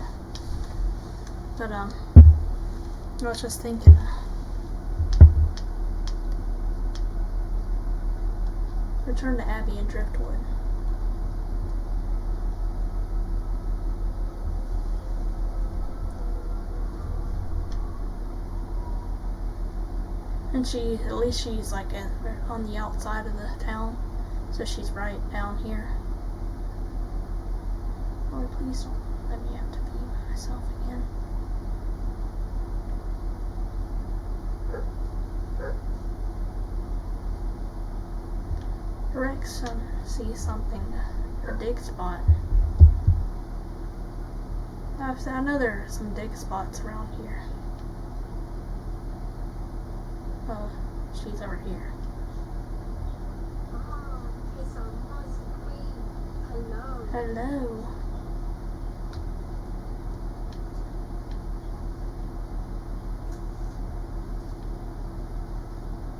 [SPEAKER 1] But, I was just thinking. Return to Abby and Driftwood. And at least she's like on the outside of the town. So she's right down here. Lord, please don't let me have to pee myself again. Rex sees something a dig spot. I know there are some dig spots around here. Oh, she's over here.
[SPEAKER 3] Ah, it's our nice queen. Hello.
[SPEAKER 1] Hello.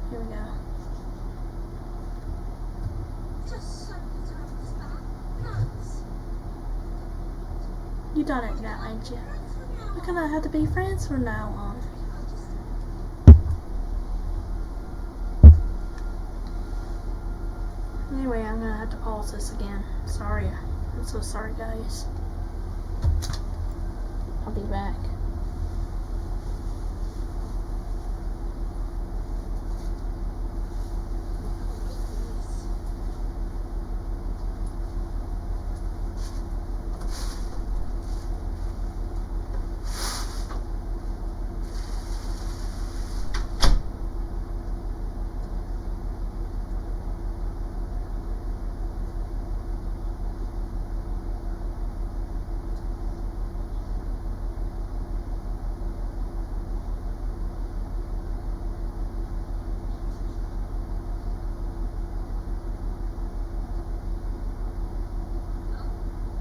[SPEAKER 1] Here we go.
[SPEAKER 3] Just sometimes that nuts.
[SPEAKER 1] You done it now, ain't you? We're gonna have to be friends from now on. Anyway, I'm gonna have to pause this again. Sorry. I'm so sorry, guys. I'll be back.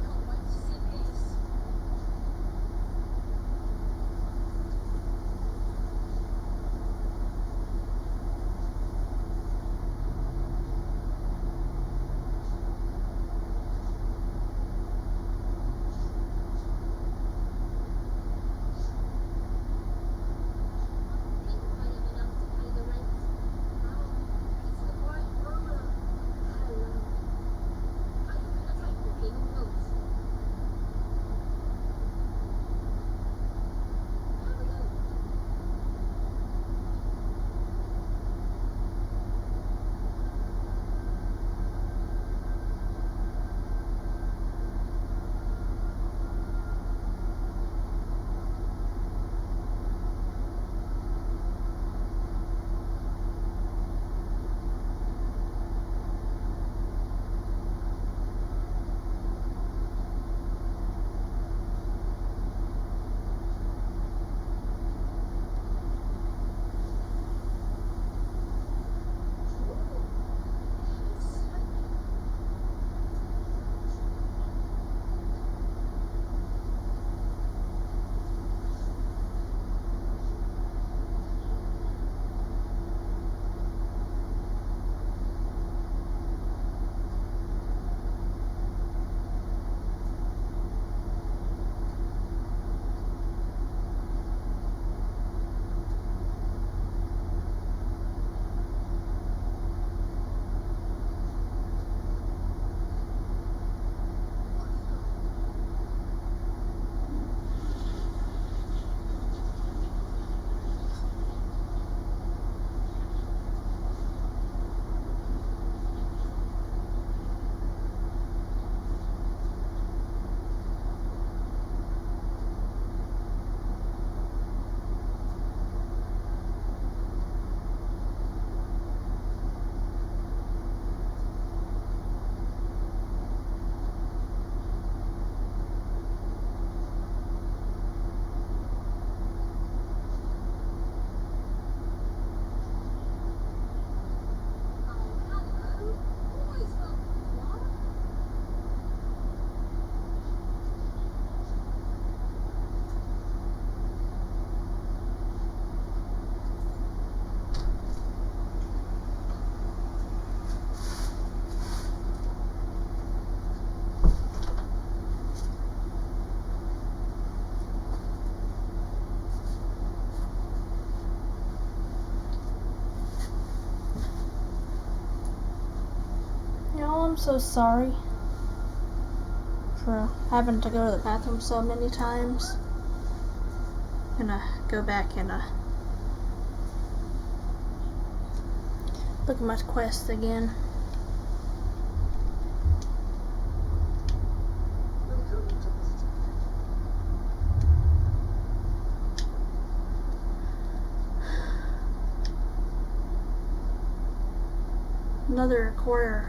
[SPEAKER 3] Can't wait to see this. Think I have enough to pay the rent. Oh, it's the white roller. Hello. Are you gonna take booking or not? Hurry up.
[SPEAKER 1] Y'all, I'm so sorry for having to go to the bathroom so many times. I'm gonna go back and look at my quest again. Another quarter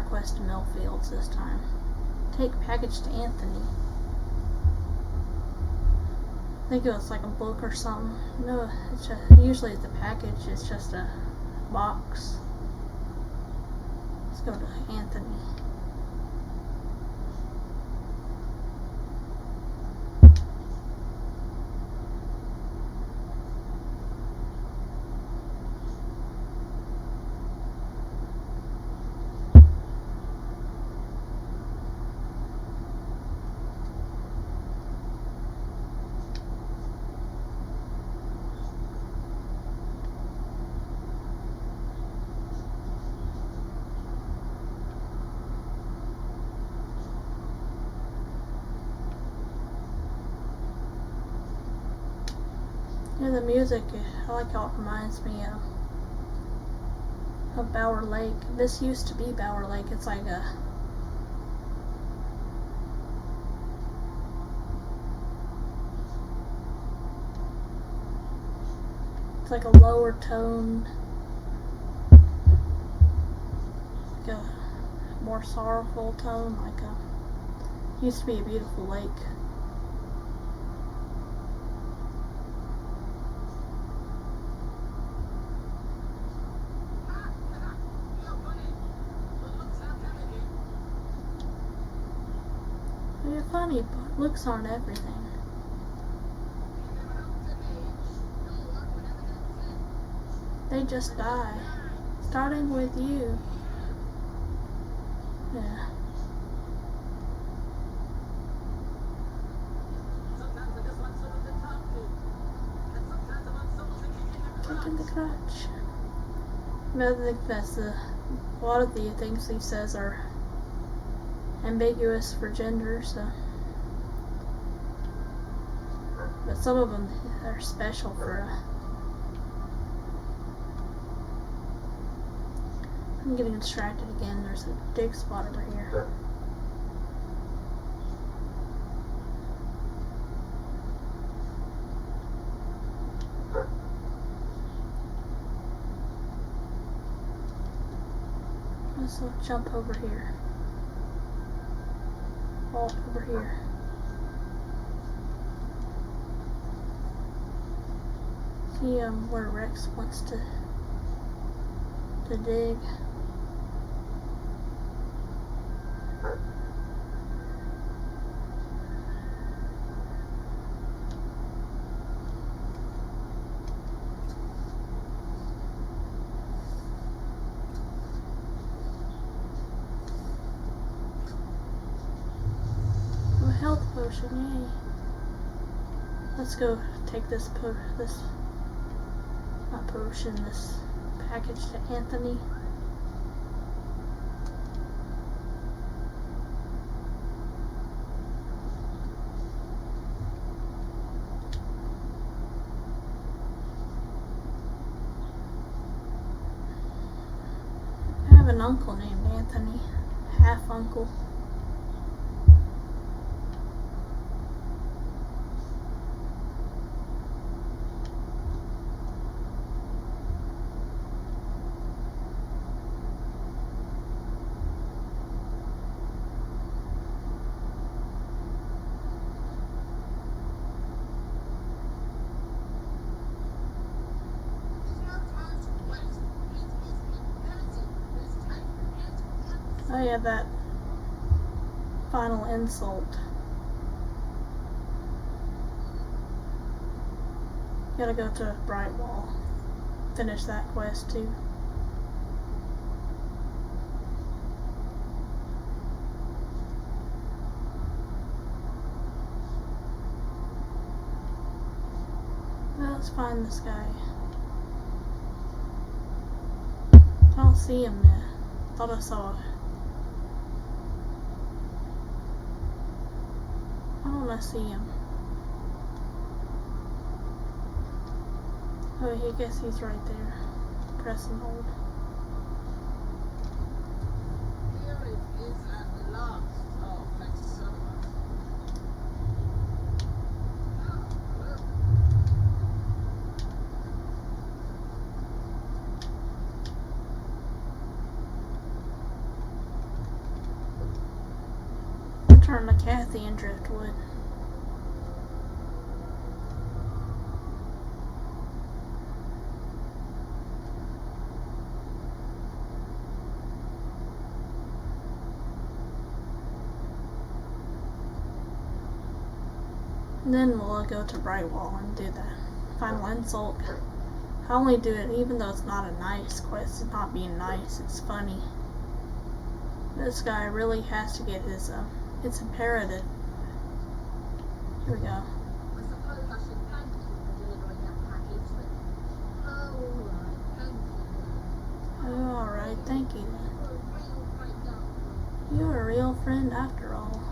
[SPEAKER 1] request to Millfields this time. Take package to Anthony. I think it was like a book or something. No, usually it's a package. It's just a box. Let's go to Anthony. Yeah, the music, I like how it reminds me of Bower Lake. This used to be Bower Lake. It's like a lower tone, like a more sorrowful tone, used to be a beautiful lake. You're funny, but looks aren't everything. They just die. Starting with you. Yeah. Taking the crutch. I think that's a lot of the things he says are ambiguous for gender, so. But some of them are special for. I'm getting distracted again. There's a dig spot over here. Let's jump over here. Vault over here. See where Rex wants to dig. Health potion, yay. Let's go take this package to Anthony. I have an uncle named Anthony, half uncle. Oh yeah, that final insult. Gotta go to Brightwall. Finish that quest too. Well, let's find this guy. I don't see him yet. Thought I saw it. I see him. Oh, I guess he's right there. Press and hold.
[SPEAKER 2] Here it is at last. Oh, thanks so much. Hello.
[SPEAKER 1] turn to Kathy in Driftwood. And then we'll go to Brightwall and do the final insult. I only do it even though it's not a nice quest. It's not being nice, it's funny. This guy really has to get his, it's imperative. Here we go.
[SPEAKER 3] I suppose I should thank you for delivering that package, but
[SPEAKER 1] Oh, alright, thank you.
[SPEAKER 3] you're a real friend after all.
[SPEAKER 1] You're a real friend after all.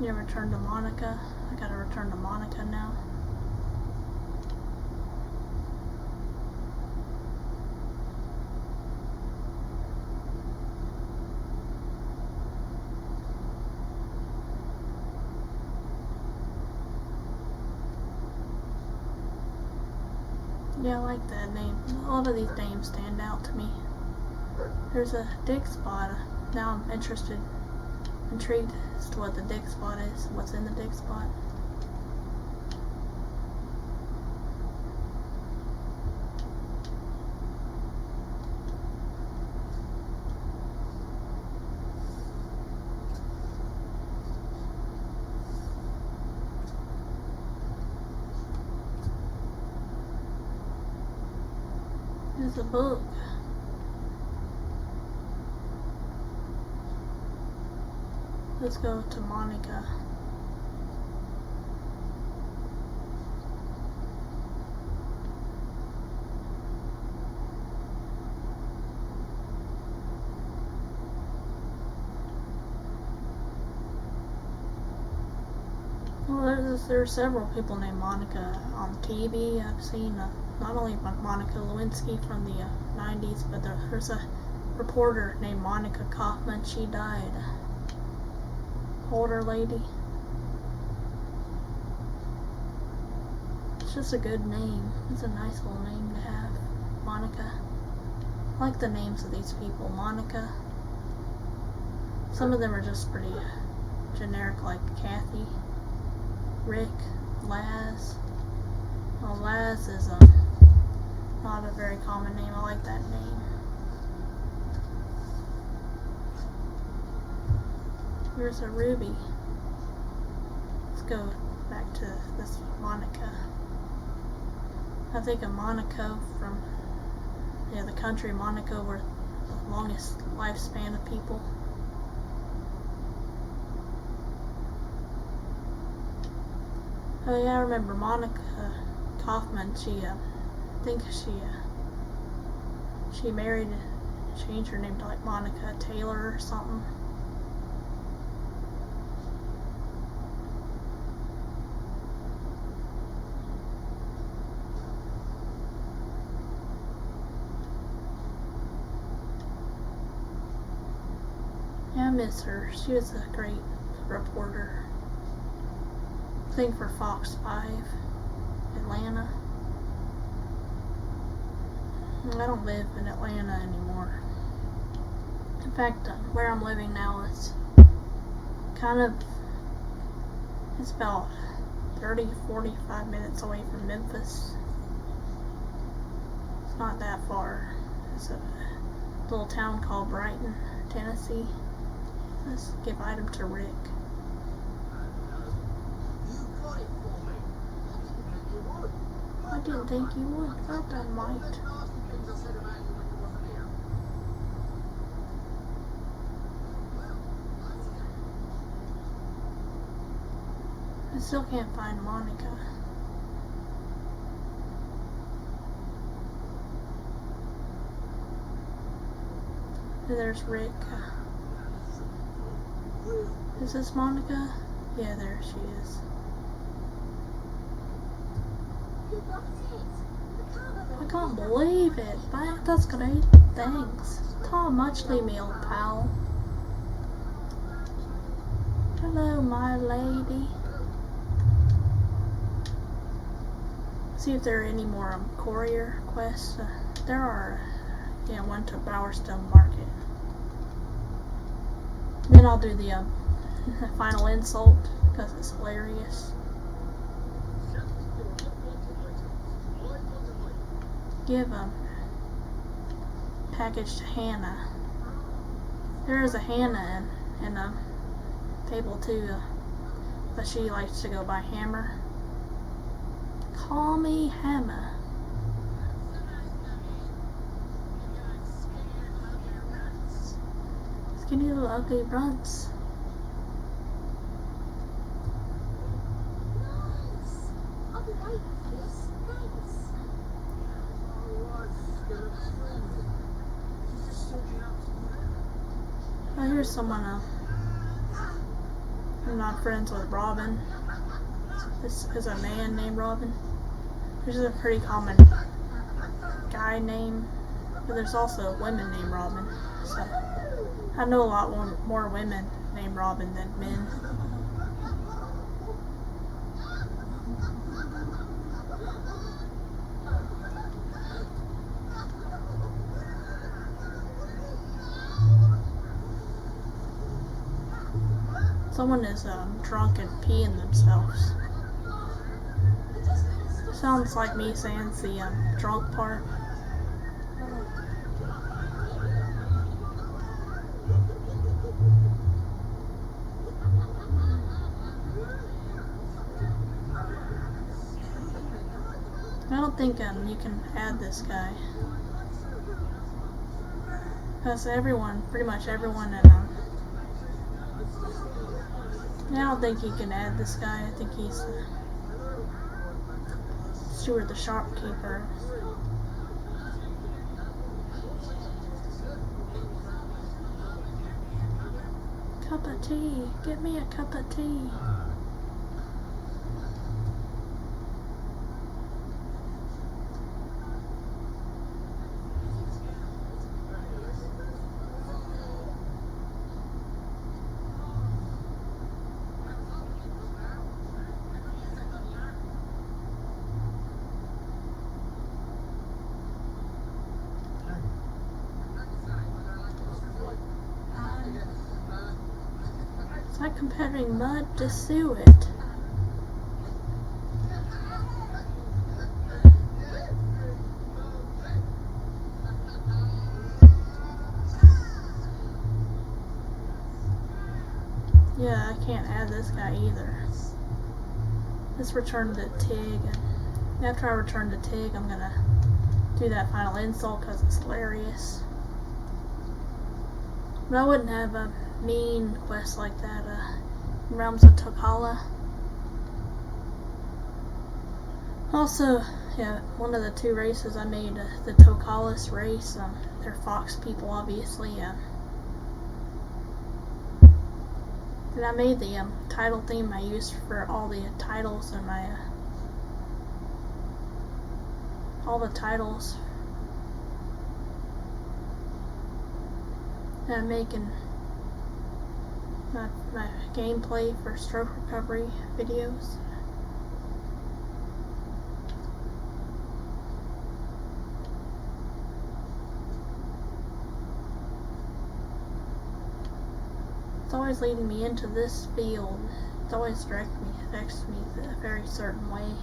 [SPEAKER 1] You return to Monica. I gotta return to Monica now. Yeah, I like that name. A lot of these names stand out to me. There's a dig spot. Now I'm intrigued as to what the dig spot is. What's in the dig spot? There's a book. Let's go to Monica. Well, there's several people named Monica on TV. I've seen not only Monica Lewinsky from the 90s, but there's a reporter named Monica Kaufman. She died. Older lady. It's just a good name. It's a nice little name to have. Monica. I like the names of these people. Monica. Some of them are just pretty generic, like Kathy, Rick, Laz. Well, Laz is not a very common name. I like that name. Here's a ruby. Let's go back to this Monica. I think of Monaco from the country Monaco, were the longest lifespan of people. Oh yeah, I remember Monica Kaufman. I think she married, changed her name to like Monica Taylor or something. Yeah, I miss her. She was a great reporter. I think for Fox 5, Atlanta. I don't live in Atlanta anymore. In fact, where I'm living now is it's about 30-45 minutes away from Memphis. It's not that far. It's a little town called Brighton, Tennessee. Let's give item to Rick.
[SPEAKER 2] You got it for me.
[SPEAKER 1] I didn't think you would. I done
[SPEAKER 2] All
[SPEAKER 1] might.
[SPEAKER 2] them nasty things I said about you when you wasn't here. Well, that's it.
[SPEAKER 1] I still can't find Monica. And there's Rick. Is this Monica? Yeah, there she is.
[SPEAKER 3] You got it.
[SPEAKER 1] I can't believe it. That's great. Thanks. How much, me old pal? Hello, my lady. See if there are any more courier quests. There are. Yeah, one to Bowerstone Market. Then I'll do the final insult because it's hilarious. Give a package to Hannah. There is a Hannah in Fable 2, but she likes to go by Hammer. Call me Hammer. Skinny little ugly runts.
[SPEAKER 3] Nice. I'll be waiting for this. Thanks.
[SPEAKER 1] Oh, here's someone. I'm not friends with Robin. This is a man named Robin. This is a pretty common guy name, but there's also women named Robin. So I know a lot more women named Robin than men. Someone is drunk and peeing themselves. Sounds like me saying the drunk part. I don't think you can add this guy. Because pretty much everyone in I don't think you can add this guy. I think he's Stewart the shopkeeper. Cup of tea. Get me a cup of tea. It's like comparing mud to suet. Yeah, I can't add this guy either. Let's return to Tig. And after I return to Tig, I'm gonna do that final insult because it's hilarious. But I wouldn't have a mean quest like that in Realms of Tokala. Also, yeah, one of the two races I made, the Tokalis race, they're fox people, obviously. And I made the title theme I used for all the titles in my all the titles. And I'm making my gameplay for stroke recovery videos. It's always leading me into this field. It's always directs me a very certain way.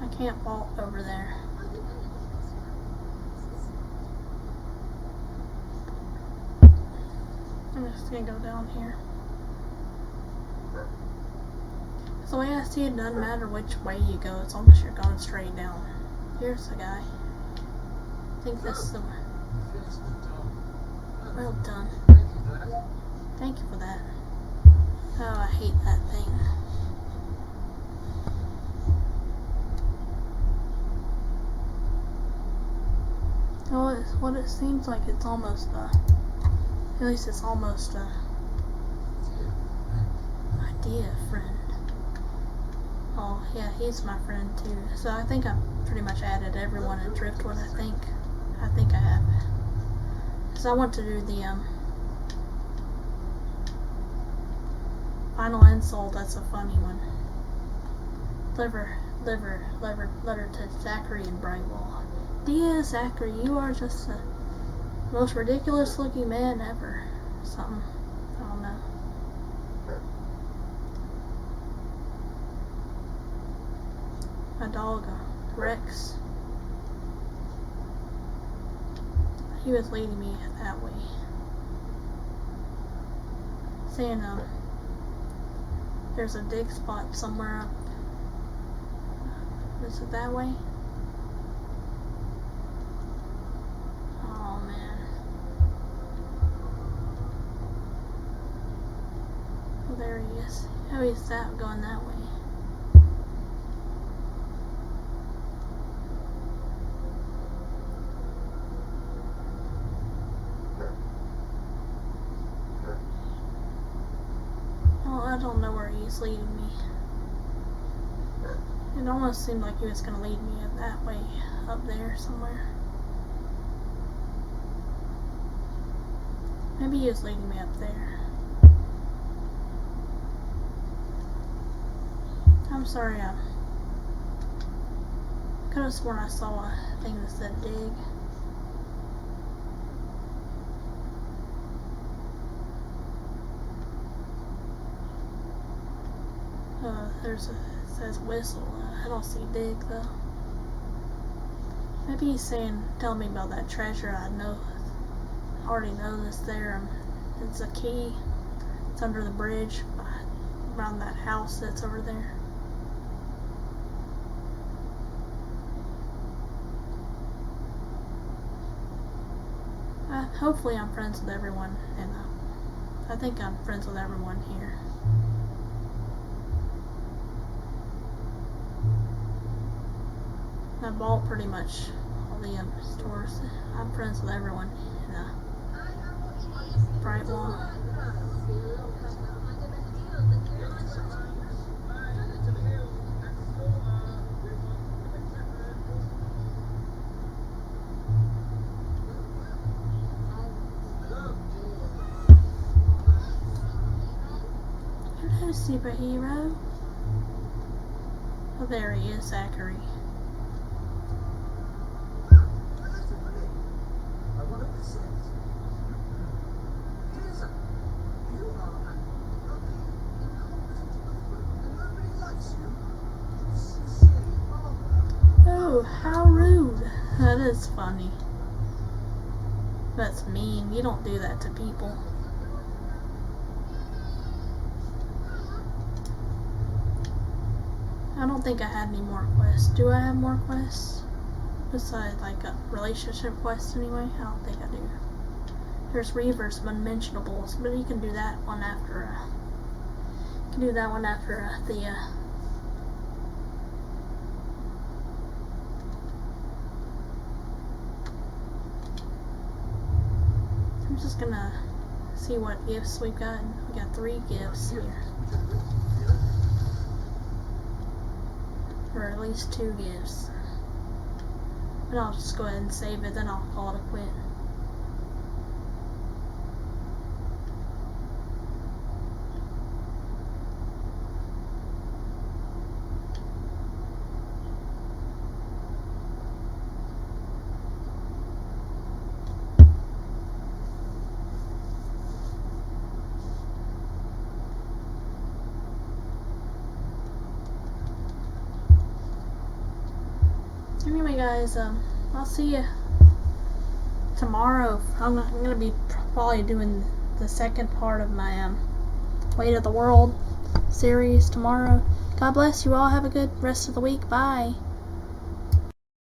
[SPEAKER 1] I can't vault over there. I'm just gonna go down here. So the way I see it, doesn't matter which way you go, as long as you're going straight down. Here's the guy. I think this is the one. Well done. Thank you for that. Oh, I hate that thing. Oh, what it seems like it's almost, at least it's almost, idea, friend. Oh, yeah, he's my friend too. So I think I've pretty much added everyone in Driftwood, I think. I think I have. Because I want to do the, final insult. That's a funny one. Letter to Zachary and Brightwall. Dear Zachary, you are just the most ridiculous looking man ever. Something. I don't know. My dog, Rex. He was leading me that way. Saying, there's a dig spot somewhere up. Is it that way? Oh man. Oh, there he is. Oh, he's going that way. Oh, I don't know where he's leading me. It almost seemed like he was going to lead me that way, up there somewhere. Maybe he was leading me up there. I'm sorry, I could have sworn I saw a thing that said dig. It says whistle. I don't see dig though. Maybe he's telling me about that treasure. I already know this there. It's a key. It's under the bridge around that house that's over there. Hopefully I'm friends with everyone, and I think I'm friends with everyone here. I bought pretty much all the stores. I'm friends with everyone in Brightwall. Hello, superhero. Oh, there he is, Zachary. Oh, how rude. That is funny. That's mean. You don't do that to people. I don't think I had any more quests. Do I have more quests? Besides, like, a relationship quest anyway? I don't think I do. There's Reaver's Unmentionables, but you can do that one after, I'm just gonna see what gifts we've got. We got 3 gifts here. Or at least 2 gifts. But I'll just go ahead and save it, then I'll call it a quit. Anyway, guys, I'll see you tomorrow. I'm gonna be probably doing the second part of my Weight of the World series tomorrow. God bless you all. Have a good rest of the week. Bye.